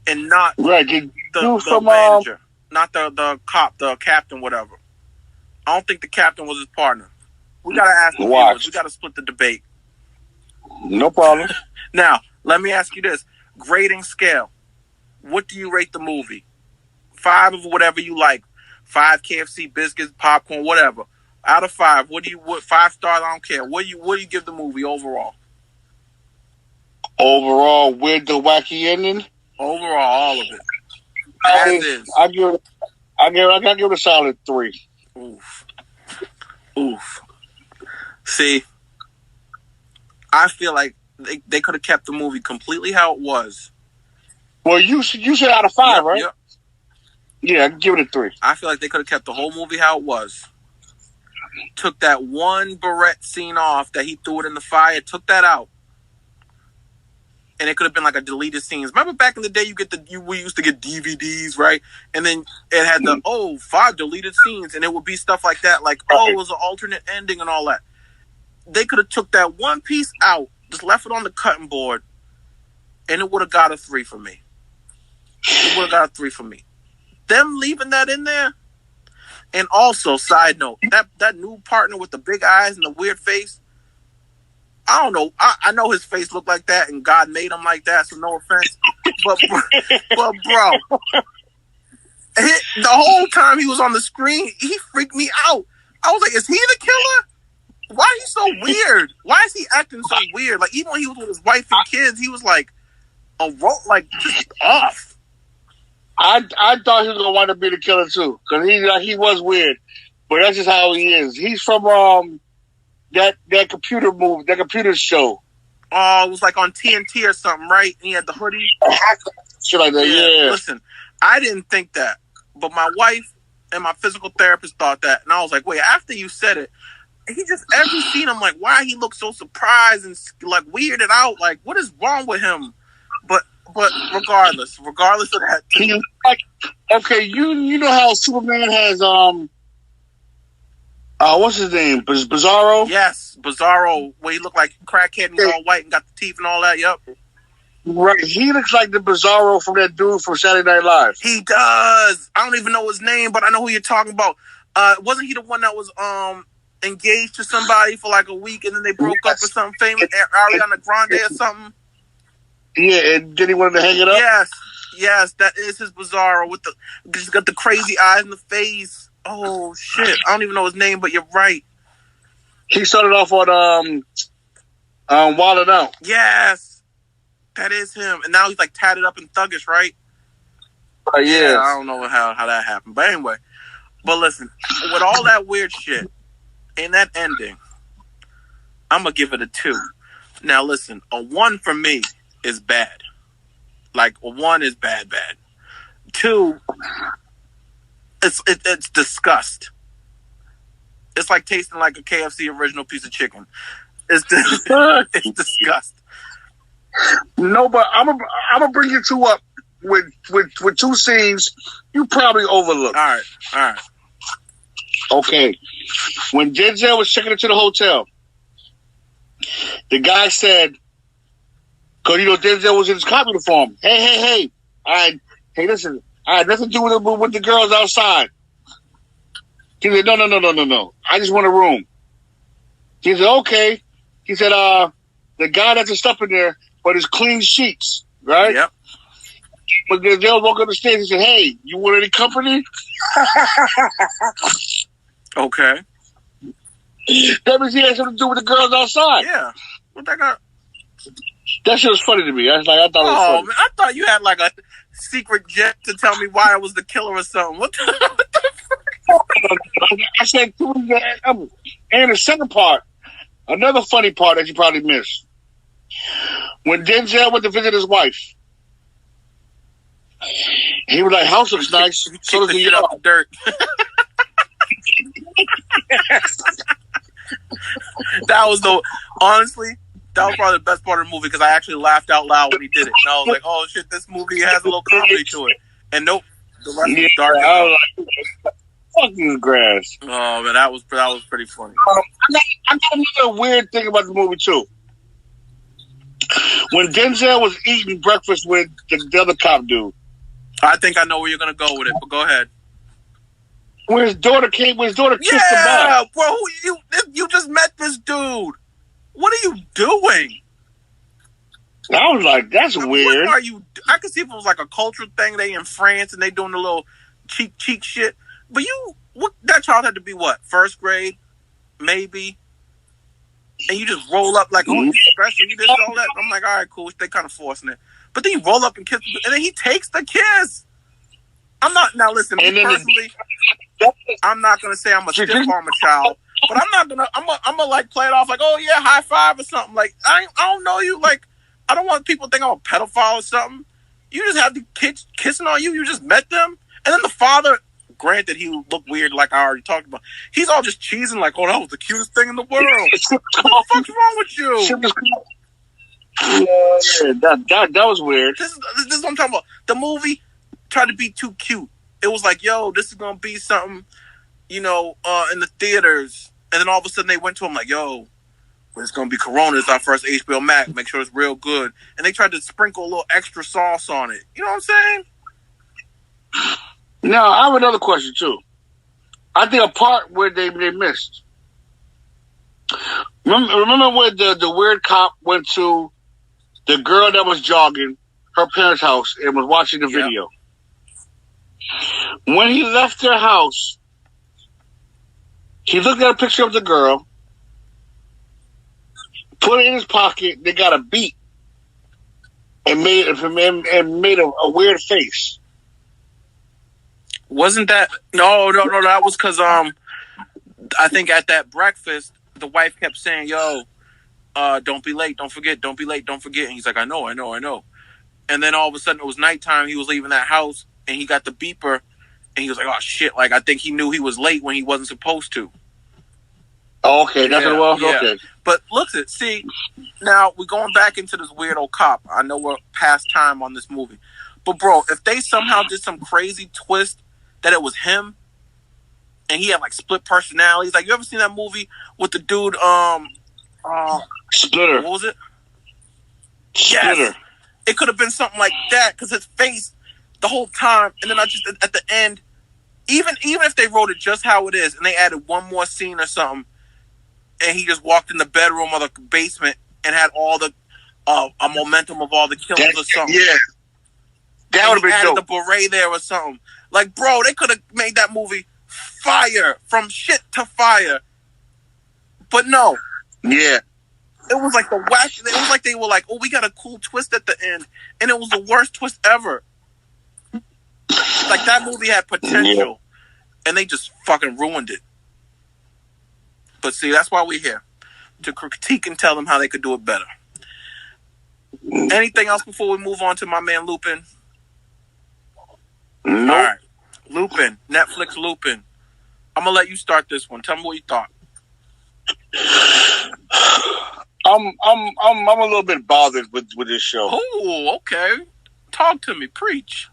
and not right. the manager, not the cop, the captain, whatever. I don't think the captain was his partner. We gotta ask the viewers. We gotta split the debate. No problem. Now, let me ask you this: grading scale. What do you rate the movie? 5 of whatever you like. 5 KFC biscuits, popcorn, whatever. Out of 5, what 5 stars? I don't care. What do you give the movie overall? Overall, with the wacky ending. Overall, all of it. As is. I give it a solid 3. Oof. See, I feel like they could have kept the movie completely how it was. Well, you said out of 5, right? Yep. Yeah, I'd give it a 3. I feel like they could have kept the whole movie how it was. Took that one barrette scene off that he threw it in the fire. Took that out, and it could have been like a deleted scenes. Remember back in the day, we used to get DVDs, right? And then it had the 5 deleted scenes, and it would be stuff like that, like it was an alternate ending and all that. They could have took that one piece out, just left it on the cutting board, and it would have got a 3 for me. It would have got a 3 for me. Them leaving that in there. And also, side note, that new partner with the big eyes and the weird face, I don't know. I know his face looked like that, and God made him like that, so no offense. But bro, the whole time he was on the screen, he freaked me out. I was like, is he the killer? Why is he so weird? Why is he acting so weird? Like, even when he was with his wife and kids, he was like, just off. I thought he was gonna wind up being the killer too, because he was weird, but that's just how he is. He's from that computer movie, that computer show. Oh, it was like on TNT or something, right? And he had the hoodie, shit like that. Yeah. Listen, I didn't think that, but my wife and my physical therapist thought that, and I was like, wait. After you said it, he just every scene, I'm like, why he looks so surprised and like weirded out? Like, what is wrong with him? But regardless of that, okay, you know how Superman has what's his name? Bizarro? Yes, Bizarro, where he looked like crackhead and he's all white and got the teeth and all that. Yep. Right, he looks like the Bizarro from that dude from Saturday Night Live. He does. I don't even know his name, but I know who you're talking about. Wasn't he the one that was engaged to somebody for like a week and then they broke up or something? Famous Ariana Grande or something. Yeah, and then he wanted to hang it up? Yes. Yes, that is his Bizarro with the. He's got the crazy eyes in the face. Oh shit! I don't even know his name, but you're right. He started off on Wild 'N Out. Yes, that is him, and now he's like tatted up and thuggish, right? Yeah, I don't know how that happened, but anyway. But listen, with all that weird shit in that ending, I'm gonna give it a 2. Now listen, a 1 for me is bad. Like a 1 is bad. 2, it's disgust. It's like tasting like a KFC original piece of chicken. It's disgust. No, but I'm gonna bring you 2 up with 2 scenes you probably overlooked. All right. Okay, when Denzel was checking into the hotel, the guy said, because Denzel was in his cop uniform. Hey! Listen, I had nothing to do with the girls outside. He said, no. I just want a room. He said, okay. He said, the guy that's the stuff in there, but it's clean sheets, right? Yep. But Denzel walked up the stairs. He said, hey, you want any company? Okay. That means he had something to do with the girls outside. Yeah. What that got? That shit was funny to me. I thought it was funny. Man, I thought you had like a secret jet to tell me why I was the killer or something. What the fuck? I said, and the second part, another funny part that you probably missed. When Denzel went to visit his wife, he was like, house looks nice. So does the shit out the dirt. That was honestly, that was probably the best part of the movie because I actually laughed out loud when he did it. And I was like, oh shit, this movie has a little comedy to it. And nope, the rest was dark. I was like, fucking grass. Oh man, that was pretty funny. I got another weird thing about the movie too. When Denzel was eating breakfast with the other cop dude. I think I know where you're gonna go with it, but go ahead. When his daughter kissed him back. Yeah, bro, you just met this dude. What are you doing? I was like, that's weird. What are you? I could see if it was like a cultural thing. They in France and they doing the little cheek shit. But that child had to be what? First grade, maybe. And you just roll up like, oh, you special, you did all that. I'm like, all right, cool. They kind of forcing it. But then you roll up and kiss, and then he takes the kiss. I'm not now. Listen, me personally, I'm not gonna say I'm a stiff arm child, but I'm not gonna. I'm gonna like play it off like, oh yeah, high five or something. Like I don't know you. Like I don't want people to think I'm a pedophile or something. You just have the kids kissing on you. You just met them, and then the father. Granted, he looked weird, like I already talked about. He's all just cheesing, like, "Oh, that was the cutest thing in the world." What the fuck's wrong with you? Yeah, that was weird. This is what I'm talking about. The movie tried to be too cute. It was like, yo, this is gonna be something, in the theaters. And then all of a sudden they went to him like, yo, it's gonna be Corona. It's our first HBO Max. Make sure it's real good. And they tried to sprinkle a little extra sauce on it. You know what I'm saying? Now, I have another question too. I think a part where they missed. Remember when the weird cop went to the girl that was jogging her parents' house and was watching the video? When he left their house, he looked at a picture of the girl, put it in his pocket. They got a beat and made a weird face. Wasn't that no? That was because I think at that breakfast the wife kept saying, "Yo, don't be late, don't forget, don't be late, don't forget." And he's like, "I know." And then all of a sudden it was nighttime. He was leaving that house and he got the beeper, and he was like, "Oh shit!" Like I think he knew he was late when he wasn't supposed to. Oh, okay, that's what it was. Yeah. Okay, but see, now we're going back into this weird old cop. I know we're past time on this movie, but bro, if they somehow did some crazy twist that it was him, and he had like split personalities. Like you ever seen that movie with the dude? Splitter. What was it? Splitter. Yes. It could have been something like that because his face the whole time, and then I just at the end, even if they wrote it just how it is, and they added one more scene or something, and he just walked in the bedroom or the basement and had all the a momentum of all the killings or something. Yeah. That would have been added dope. the beret there or something. Like, bro, they could have made that movie fire, from shit to fire. But no. Yeah. It was like the whack. It was like they were like, oh, we got a cool twist at the end. And it was the worst twist ever. Like, that movie had potential. And they just fucking ruined it. But see, that's why we're here. To critique and tell them how they could do it better. Anything else before we move on to my man Lupin? No. All right. Lupin. Netflix Lupin. I'm going to let you start this one. Tell me what you thought. I'm a little bit bothered with this show. Oh, okay. Talk to me. Preach.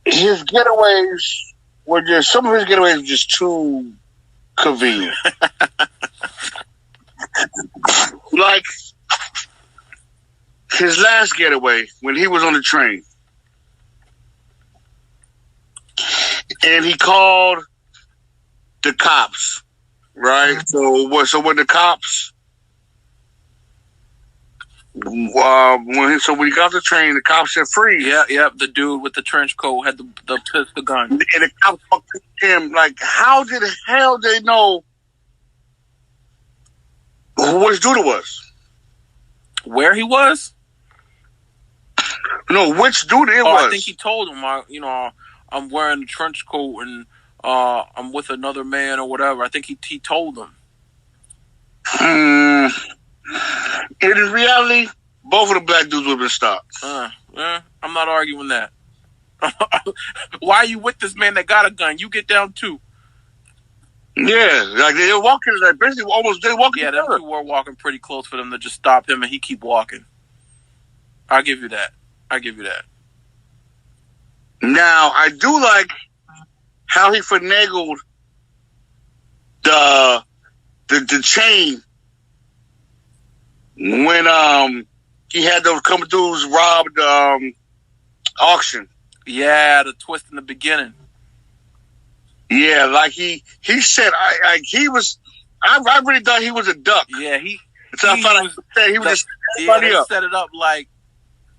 His getaways were just, some of his getaways were just too convenient. Like his last getaway when he was on the train and he called the cops, right? So when the cops, when he got off the train, the cops said freeze. Yeah. The dude with the trench coat had the gun. And the cops fucked him. Like, how the hell they know who his dude was? Where he was? No, which dude it was? I think he told him, I'm wearing a trench coat and I'm with another man or whatever. I think he told them. In reality, both of the black dudes would have been stopped. I'm not arguing that. Why are you with this man that got a gun? You get down too. Yeah, like they were walking, like basically they walking. Yeah, them two were walking pretty close for them to just stop him and he keep walking. I'll give you that. Now, I do like how he finagled the chain when he had those coming dudes rob the auction. Yeah, the twist in the beginning. Yeah, like he said, I really thought he was a duck. Yeah, so I found out he was just they set it up like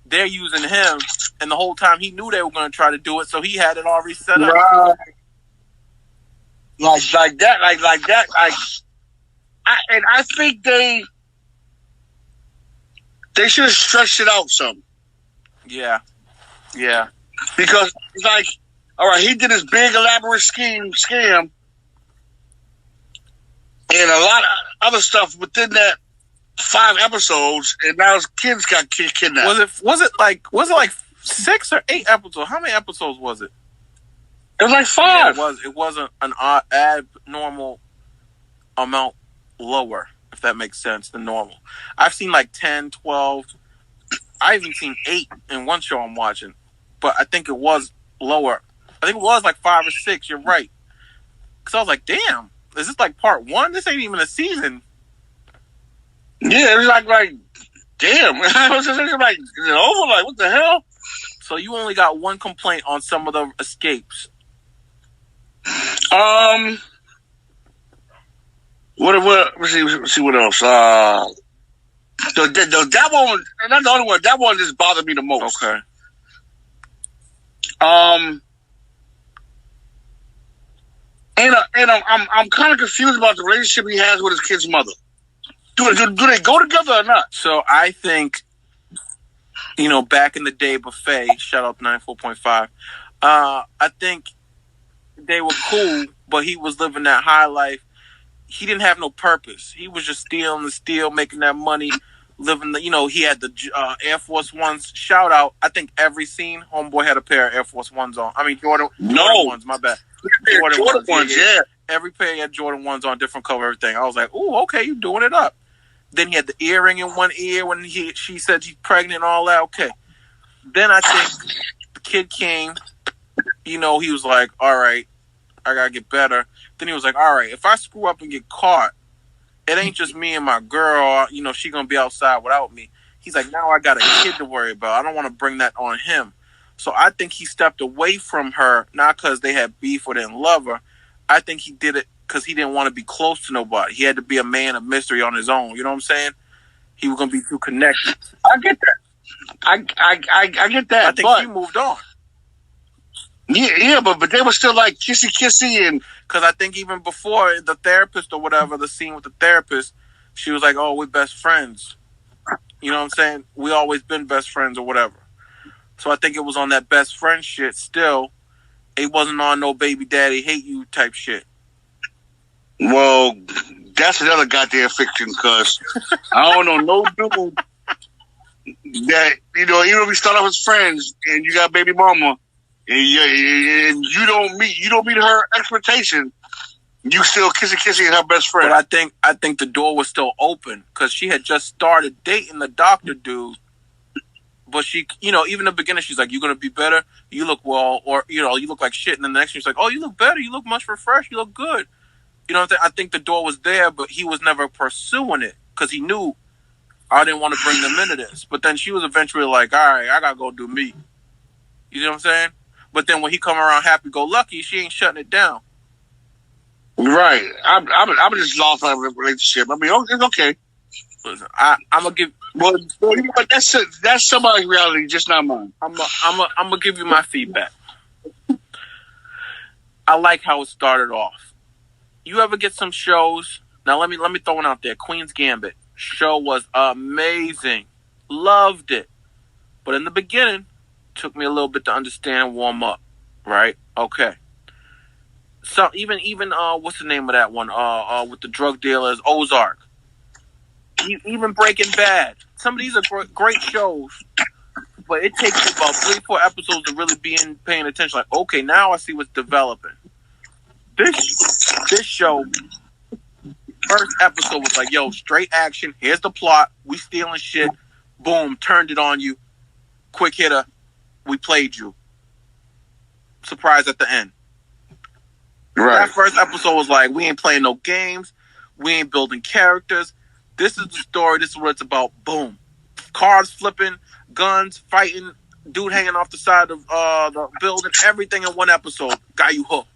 they're using him, and the whole time he knew they were going to try to do it, so he had it already set up. Right. Like that. I think they should have stretched it out some. Yeah. Because it's like, all right, he did his big elaborate scam, and a lot of other stuff within that 5 episodes, and now his kids got kidnapped. Was it like 6 or 8 episodes? How many episodes was it? It was like 5. Yeah, it wasn't an abnormal amount lower, if that makes sense, than normal. I've seen like 10, 12. I even seen 8 in one show I'm watching, but I think it was lower. I think it was like 5 or 6. You're right. Because I was like, damn, is this like part 1? This ain't even a season. Yeah, it was like damn. I was just thinking, like, is it over? Like, what the hell? So you only got one complaint on some of the escapes. Let's see what else. That one, not the only one. That one just bothered me the most. Okay. And I'm kind of confused about the relationship he has with his kid's mother. Do they go together or not? So I think, back in the day, Buffet, shout out 94.5, I think they were cool, but he was living that high life. He didn't have no purpose. He was just stealing, making that money, living he had the Air Force Ones. Shout out, I think every scene, homeboy had a pair of Air Force Ones on. I mean, Jordan Ones, my bad. Jordan ones, yeah. Every pair had Jordan Ones on, different color, everything. I was like, ooh, okay, you doing it up. Then he had the earring in one ear when she said she's pregnant and all that. Okay. Then I think the kid came, he was like, all right, I got to get better. Then he was like, all right, if I screw up and get caught, it ain't just me and my girl, she going to be outside without me. He's like, now I got a kid to worry about. I don't want to bring that on him. So I think he stepped away from her, not because they had beef or didn't love her. I think he did it because he didn't want to be close to nobody. He had to be a man of mystery on his own. You know what I'm saying? He was going to be too connected. I get that. I get that. I think she moved on. Yeah, but they were still like kissy, and because I think even before the therapist or whatever, the scene with the therapist, she was like, "Oh, we're best friends." You know what I'm saying? We always been best friends or whatever. So I think it was on that best friend shit. Still, it wasn't on no baby daddy hate you type shit. Well, that's another goddamn fiction, because I don't know no dude that, you know, even if we start off as friends and you got baby mama and you don't meet her expectation, you still kissy and her best friend. But I think the door was still open because she had just started dating the doctor dude. But she, you know, even in the beginning, she's like, "You're gonna be better. You look well, or you know, you look like shit." And then the next, she's like, "Oh, you look better. You look much refreshed. You look good." You know what I'm saying? I think the door was there, but he was never pursuing it because he knew I didn't want to bring them into this. But then she was eventually like, "All right, I gotta go do me." You know what I'm saying? But then when he come around happy-go-lucky, she ain't shutting it down. Right. I'm just lost on the relationship. I mean, it's okay. Listen, I'm gonna give. Well, you know what? That's somebody's reality, just not mine. I'm gonna give you my feedback. I like how it started off. You ever get some shows? Now let me throw one out there. Queen's Gambit show was amazing. Loved it. But in the beginning, took me a little bit to understand, warm up. Right? Okay. So even what's the name of that one? With the drug dealers, Ozark. Even Breaking Bad. Some of these are great shows, but it takes you about 3-4 episodes to really be paying attention. Like, okay, now I see what's developing. This show, first episode was like, yo, straight action. Here's the plot. We stealing shit. Boom, turned it on you. Quick hitter. We played you. Surprise at the end. Right. That first episode was like, we ain't playing no games. We ain't building characters. This is the story. This is what it's about. Boom. Cars flipping, guns, fighting, dude hanging off the side of the building. Everything in one episode. Got you hooked.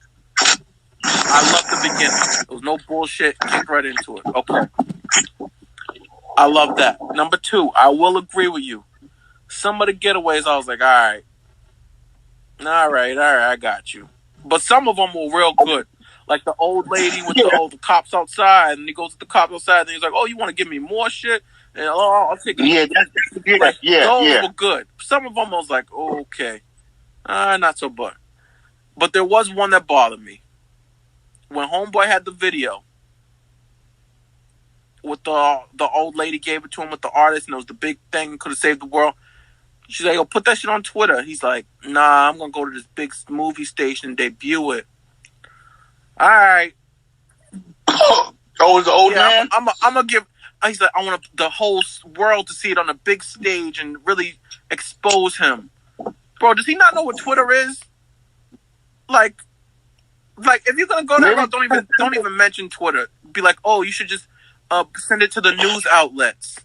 I love the beginning. There was no bullshit. Kick right into it. Okay. I love that. Number 2, I will agree with you. Some of the getaways, I was like, all right, I got you. But some of them were real good. Like the old lady with the cops outside, and he goes to the cops outside, and he's like, "Oh, you want to give me more shit?" And I'll take it. Yeah, those were good. Some of them I was like, okay, not so bad. But there was one that bothered me. When Homeboy had the video with the old lady gave it to him with the artist, and it was the big thing, could have saved the world. She's like, "Yo, put that shit on Twitter." He's like, "Nah, I'm gonna go to this big movie station and debut it." All right. Oh, it's the old man? I'm gonna give. He's like, I want the whole world to see it on a big stage and really expose him. Bro, does he not know what Twitter is? Like if you're gonna go there, don't even mention Twitter. Be like, oh, you should just send it to the news outlets.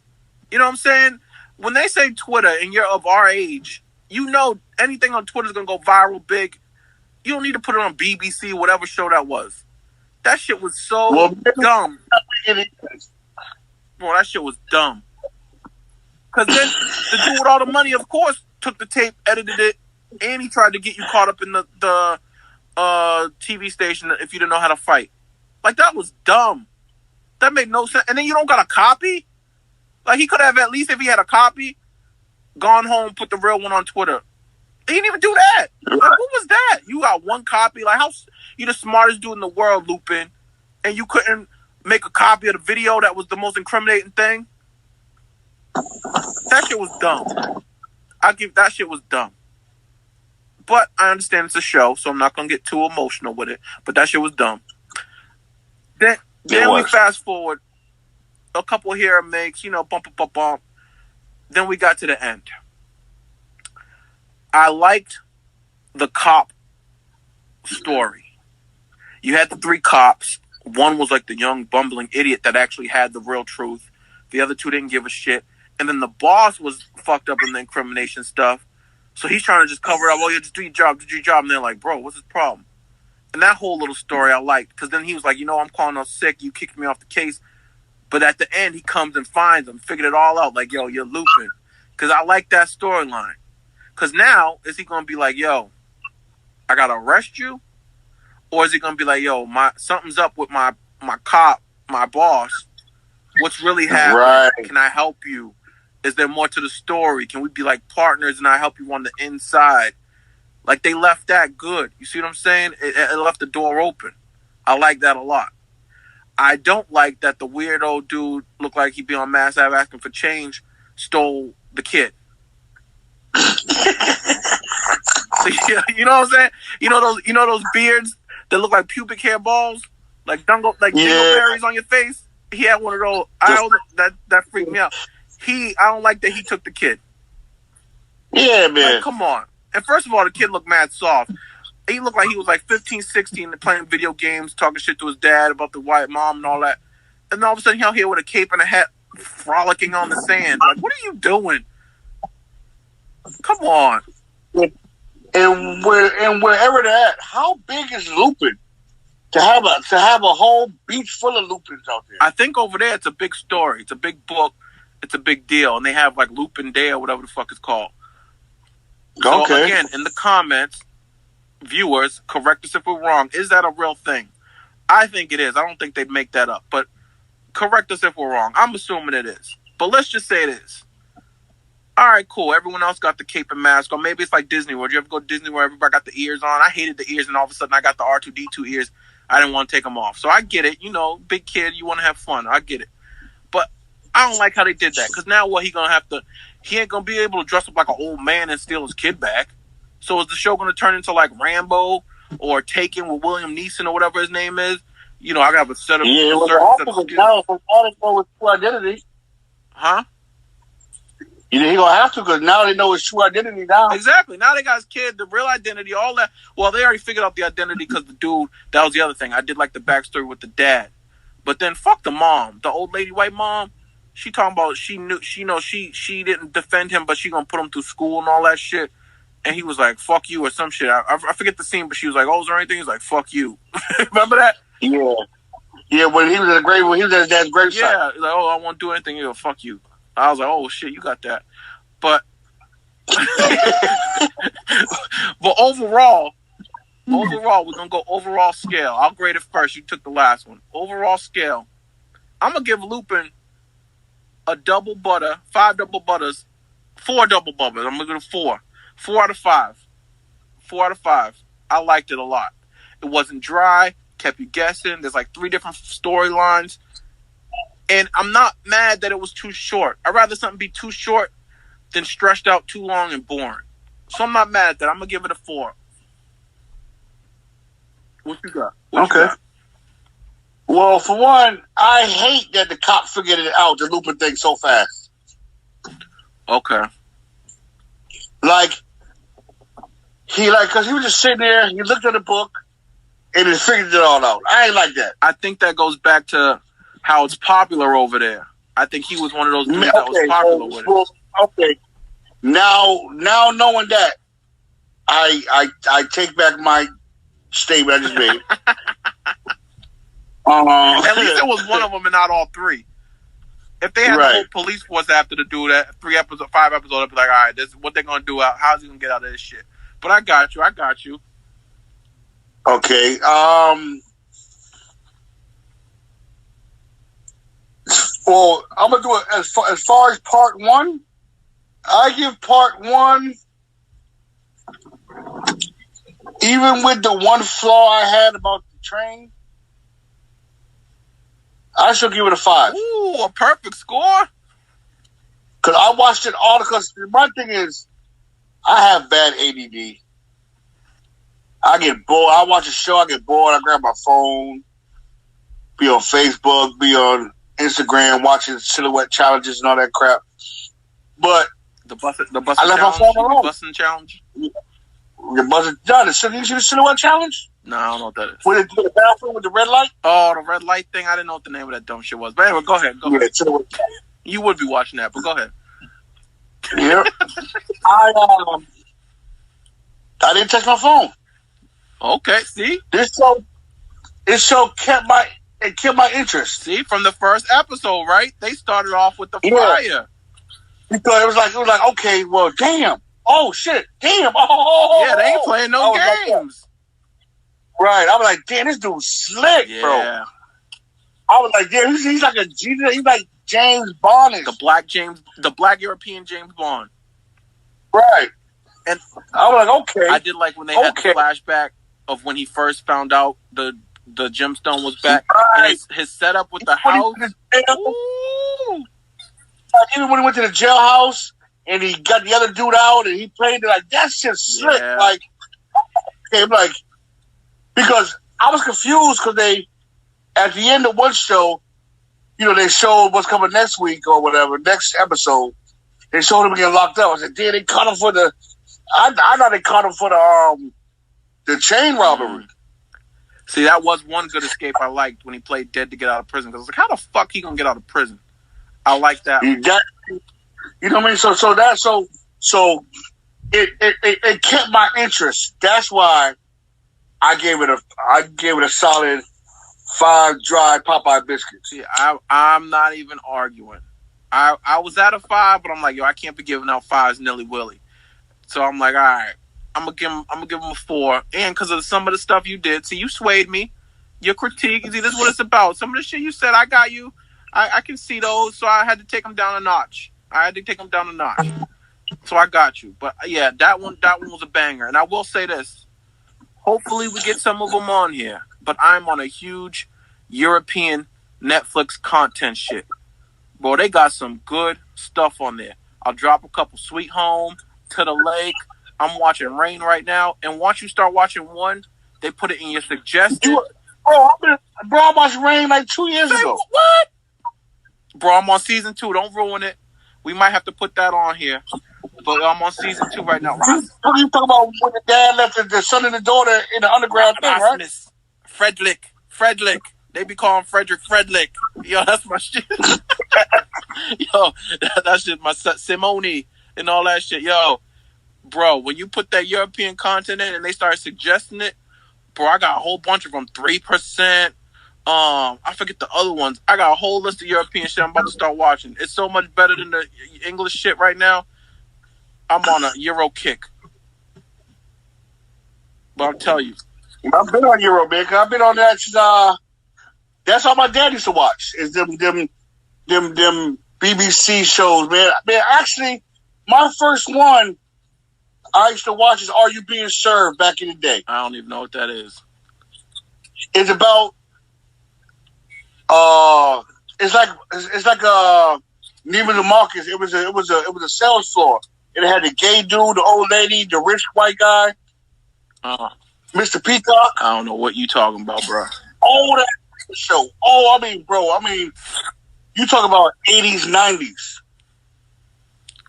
You know what I'm saying? When they say Twitter and you're of our age, you know anything on Twitter is gonna go viral big. You don't need to put it on BBC, whatever show that was. That shit was so dumb. Bro, that shit was dumb. Because then the dude with all the money, of course, took the tape, edited it, and he tried to get you caught up in the TV station if you didn't know how to fight. Like, that was dumb. That made no sense. And then you don't got a copy? Like, he could have, at least if he had a copy, gone home, put the real one on Twitter. He didn't even do that. Like, what was that? You got one copy. Like, how you the smartest dude in the world, Lupin, and you couldn't make a copy of the video that was the most incriminating thing? That shit was dumb. That shit was dumb. But I understand it's a show, so I'm not gonna get too emotional with it. But that shit was dumb. Then we fast forward. A couple here makes, bump. Then we got to the end. I liked the cop story. You had the 3 cops. One was like the young bumbling idiot that actually had the real truth. The other 2 didn't give a shit. And then the boss was fucked up in the incrimination stuff. So he's trying to just cover it up. Oh, yeah, just do your job. And they're like, bro, what's his problem? And that whole little story I liked. Because then he was like, I'm calling out sick. You kicked me off the case. But at the end, he comes and finds him. Figured it all out. Like, yo, you're Lupin. Because I like that storyline. Because now, is he going to be like, yo, I got to arrest you? Or is he going to be like, yo, something's up with my cop, my boss. What's really happening? Right. Can I help you? Is there more to the story? Can we be like partners and I help you on the inside? Like, they left that good. You see what I'm saying? It left the door open. I like that a lot. I don't like that the weirdo dude looked like he'd be on Mass Ave asking for change, stole the kid. You know what I'm saying? You know those beards that look like pubic hair balls? Like dingleberries on your face? He had one of those. That freaked me out. I don't like that he took the kid. Yeah, man. Like, come on. And first of all, the kid looked mad soft. He looked like he was like 15, 16 and playing video games, talking shit to his dad about the white mom and all that. And all of a sudden, he's out here with a cape and a hat, frolicking on the sand. Like, what are you doing? Come on. And wherever they're at, how big is Lupin? To have a whole beach full of Lupins out there. I think over there it's a big story. It's a big book. It's a big deal. And they have like Lupin Day or whatever the fuck it's called. So again, in the comments, viewers, correct us if we're wrong. Is that a real thing? I think it is. I don't think they'd make that up. But correct us if we're wrong. I'm assuming it is. But let's just say it is. All right, cool. Everyone else got the cape and mask on. Maybe it's like Disney World. You ever go to Disney World, everybody got the ears on? I hated the ears, and all of a sudden I got the R2-D2 ears. I didn't want to take them off. So I get it. You know, big kid, you want to have fun. I get it. But I don't like how they did that. Because now what, he ain't going to be able to dress up like an old man and steal his kid back. So is the show going to turn into like Rambo or Taken with William Neeson or whatever his name is? You know, I got a set of... Yeah, it was awful. Now it's all with true identity. Huh? He gonna have to, because now they know his true identity now. Exactly. Now they got his kid, the real identity, all that. Well, they already figured out the identity because the dude, that was the other thing. I did like the backstory with the dad. But then fuck the mom. The old lady white mom, she talking about she didn't defend him, but she gonna put him through school and all that shit. And he was like, fuck you or some shit. I forget the scene, but she was like, oh, is there anything? He was like, fuck you. Remember that? Yeah. Yeah, when he was at his dad's gravesite. Yeah, like, oh, I won't do anything. He'll fuck you. I was like, oh, shit, you got that. But but overall, we're going to go overall scale. I'll grade it first. You took the last one. Overall scale, I'm going to give Lupin a double butter, 5 double butters, 4 double butters. I'm going to give it a 4. 4 out of 5. 4 out of 5. I liked it a lot. It wasn't dry, kept you guessing. There's like 3 different storylines. And I'm not mad that it was too short. I'd rather something be too short than stretched out too long and boring. So I'm not mad at that. I'm going to give it a 4. What you got? Okay. Well, for one, I hate that the cop figured it out, the Lupin thing, so fast. Okay. Because he was just sitting there, he looked at the book, and he figured it all out. I ain't like that. I think that goes back to how it's popular over there. I think he was one of those dudes that was popular with it. Okay. Now knowing that, I take back my statement I just made. At least it was one of them and not all 3. If they had the whole police force after to do that, 5 episodes, I'd be like, all right, this is what they're going to do. How's he going to get out of this shit? But I got you. Okay. Well, I'm going to do it as far as part 1. I give part 1, even with the one flaw I had about the train, I should give it a 5. Ooh, a perfect score? Because I watched it all, because my thing is, I have bad ADD. I get bored. I watch a show, I get bored, I grab my phone, be on Facebook, be on Instagram, watching silhouette challenges and all that crap. But the busting challenge. The silhouette challenge? No, I don't know what that is. With the bathroom with the red light? Oh, the red light thing. I didn't know what the name of that dumb shit was. But anyway, go ahead. You would be watching that, but go ahead. Yeah. I didn't touch my phone. Okay, see? This show kept my interest. See, from the first episode, right? They started off with the fire. Because it was like, okay, well, damn. Oh, shit. Damn. Oh, yeah, they ain't playing no games. Right. I was like, damn, this dude's slick, bro. I was like, yeah, he's like James Bond. The black European James Bond. Right. And I was like, okay. I did like when they had the flashback of when he first found out the gemstone was back. Right. And his setup with the house. Even when he went to the jailhouse and he got the other dude out and he played it, like, that's just slick. Yeah. Like, okay, like, because I was confused because they, at the end of one show, you know, they showed what's coming next week or whatever, next episode. They showed him getting locked up. I said, damn, they caught him for the, I thought they caught him for the chain robbery. See, that was one good escape I liked when he played dead to get out of prison. Because I was like, how the fuck he gonna get out of prison? I like that. You know what I mean? So it kept my interest. That's why I gave it a solid 5 dry Popeye biscuits. See, I'm not even arguing. I was at a 5, but I'm like, yo, I can't be giving out 5s nilly willy. So I'm like, all right, I'm gonna give him a 4, and because of some of the stuff you did. See, you swayed me. Your critique, see, this is what it's about. Some of the shit you said, I got you. I can see those, so I had to take him down a notch. So I got you. But yeah, that one was a banger. And I will say this: hopefully we get some of them on here. But I'm on a huge European Netflix content shit. Bro, they got some good stuff on there. I'll drop a couple Sweet Home, To the Lake. I'm watching Rain right now. And once you start watching one, they put it in your suggested. Bro, I watched Rain like 2 years ago. What? Bro, I'm on season 2. Don't ruin it. We might have to put that on here. But I'm on season 2 right now. What are you talking about when the dad left the son and the daughter in the underground thing, right? Fredlick. They be calling Frederick Fredlick. Yo, that's my shit. Yo, that's just my Simone and all that shit. Yo, bro, when you put that European content in and they start suggesting it, bro, I got a whole bunch of them. 3%. I forget the other ones. I got a whole list of European shit I'm about to start watching. It's so much better than the English shit right now. I'm on a Euro kick. But I'll tell you. I've been on Euro, man. I've been on that. That's all my dad used to watch. Is them BBC shows, man. Man, actually, my first one I used to watch is Are You Being Served back in the day. I don't even know what that is. It's about it's like Neiman Marcus. It was a sales floor. It had the gay dude, the old lady, the rich white guy, Mr. Peacock. I don't know what you talking about, bro. Oh, that show. Oh, I mean, you talking about 80s, 90s.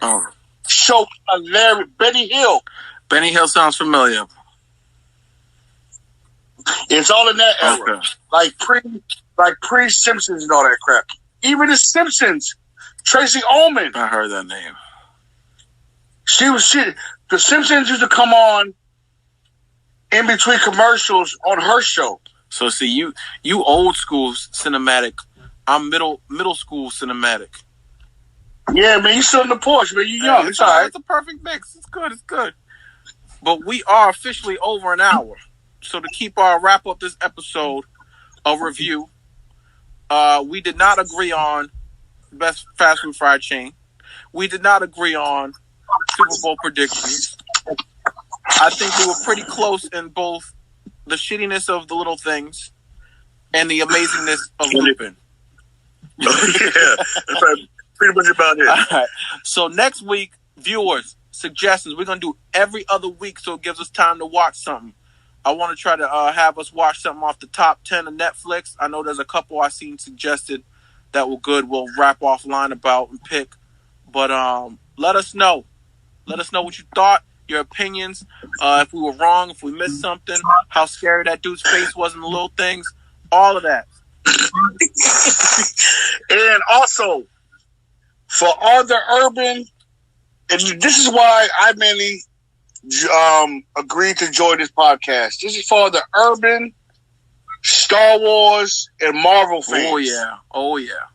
Oh, show hilarious. Benny Hill. Benny Hill sounds familiar. It's all in that era, okay. like pre Simpsons and all that crap. Even the Simpsons, Tracy Ullman. I heard that name. The Simpsons used to come on in between commercials on her show. So see, you old school cinematic. I'm middle school cinematic. Yeah, man, you still in the Porsche, man. You young. It's all right. It's a perfect mix. It's good. But we are officially over an hour. So to keep our wrap up this episode of review, we did not agree on best fast food fried chain. We did not agree on Super Bowl predictions. I think we were pretty close in both the shittiness of the little things and the amazingness of Lupin. Yeah, that's pretty much about it. All right. So next week, viewers, suggestions. We're going to do every other week so it gives us time to watch something. I want to try to have us watch something off the top 10 of Netflix. I know there's a couple I've seen suggested that were good. We'll wrap offline about and pick. But let us know. Let us know what you thought, your opinions, if we were wrong, if we missed something, how scary that dude's face was in the little things, all of that. And also, for all the urban, and this is why I mainly agreed to join this podcast. This is for the urban Star Wars and Marvel fans. Oh yeah.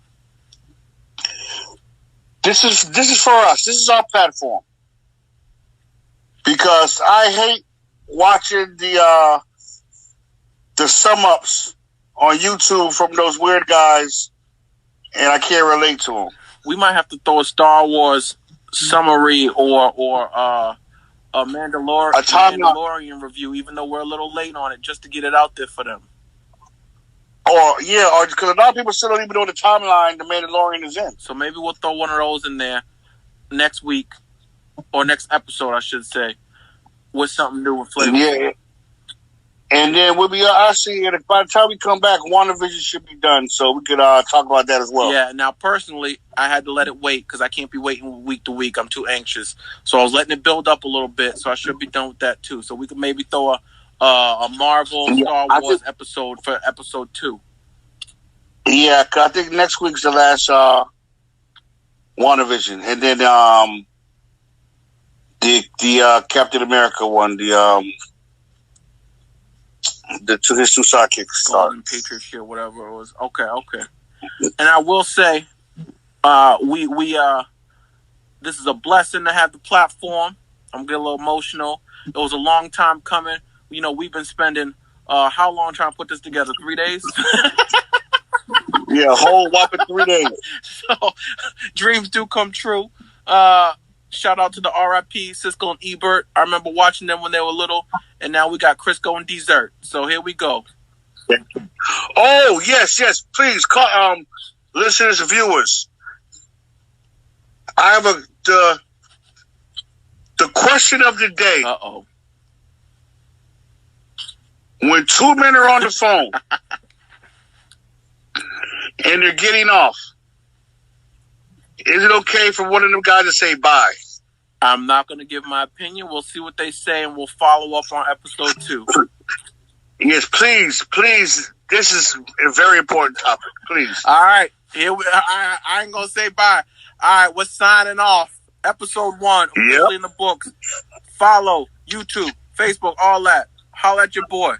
This is for us. This is our platform. Because I hate watching the sum ups on YouTube from those weird guys, and I can't relate to them. We might have to throw a Star Wars summary or a Mandalorian review, even though we're a little late on it, just to get it out there for them. Or because a lot of people still don't even know the timeline the Mandalorian is in. So maybe we'll throw one of those in there next week, or next episode, I should say, with something new and flavor. Yeah. And then we'll be, I see, and by the time we come back, WandaVision should be done, so we could talk about that as well. Yeah, now personally, I had to let it wait because I can't be waiting week to week. I'm too anxious. So I was letting it build up a little bit, so I should be done with that too. So we could maybe throw a Marvel Star Wars episode for episode 2. Yeah, I think next week's the last WandaVision. And then the Captain America one, his two sidekicks. Golden Patriot shit, whatever it was. Okay. And I will say, we this is a blessing to have the platform. I'm getting a little emotional. It was a long time coming. You know, we've been spending how long trying to put this together? 3 days? Yeah, a whole whopping 3 days. So dreams do come true. Shout out to the RIP Crisco and Ebert. I remember watching them when they were little, and now we got Crisco and D-Zurt. So here we go. Oh yes, please, listeners and viewers. I have the question of the day. Uh-oh. When two men are on the phone and they're getting off, is it okay for one of them guys to say bye? I'm not going to give my opinion. We'll see what they say, and we'll follow up on episode 2. Yes, please. This is a very important topic. Please. All right. I ain't going to say bye. All right, we're signing off. Episode 1, officially in the books. Follow YouTube, Facebook, all that. Holla at your boy.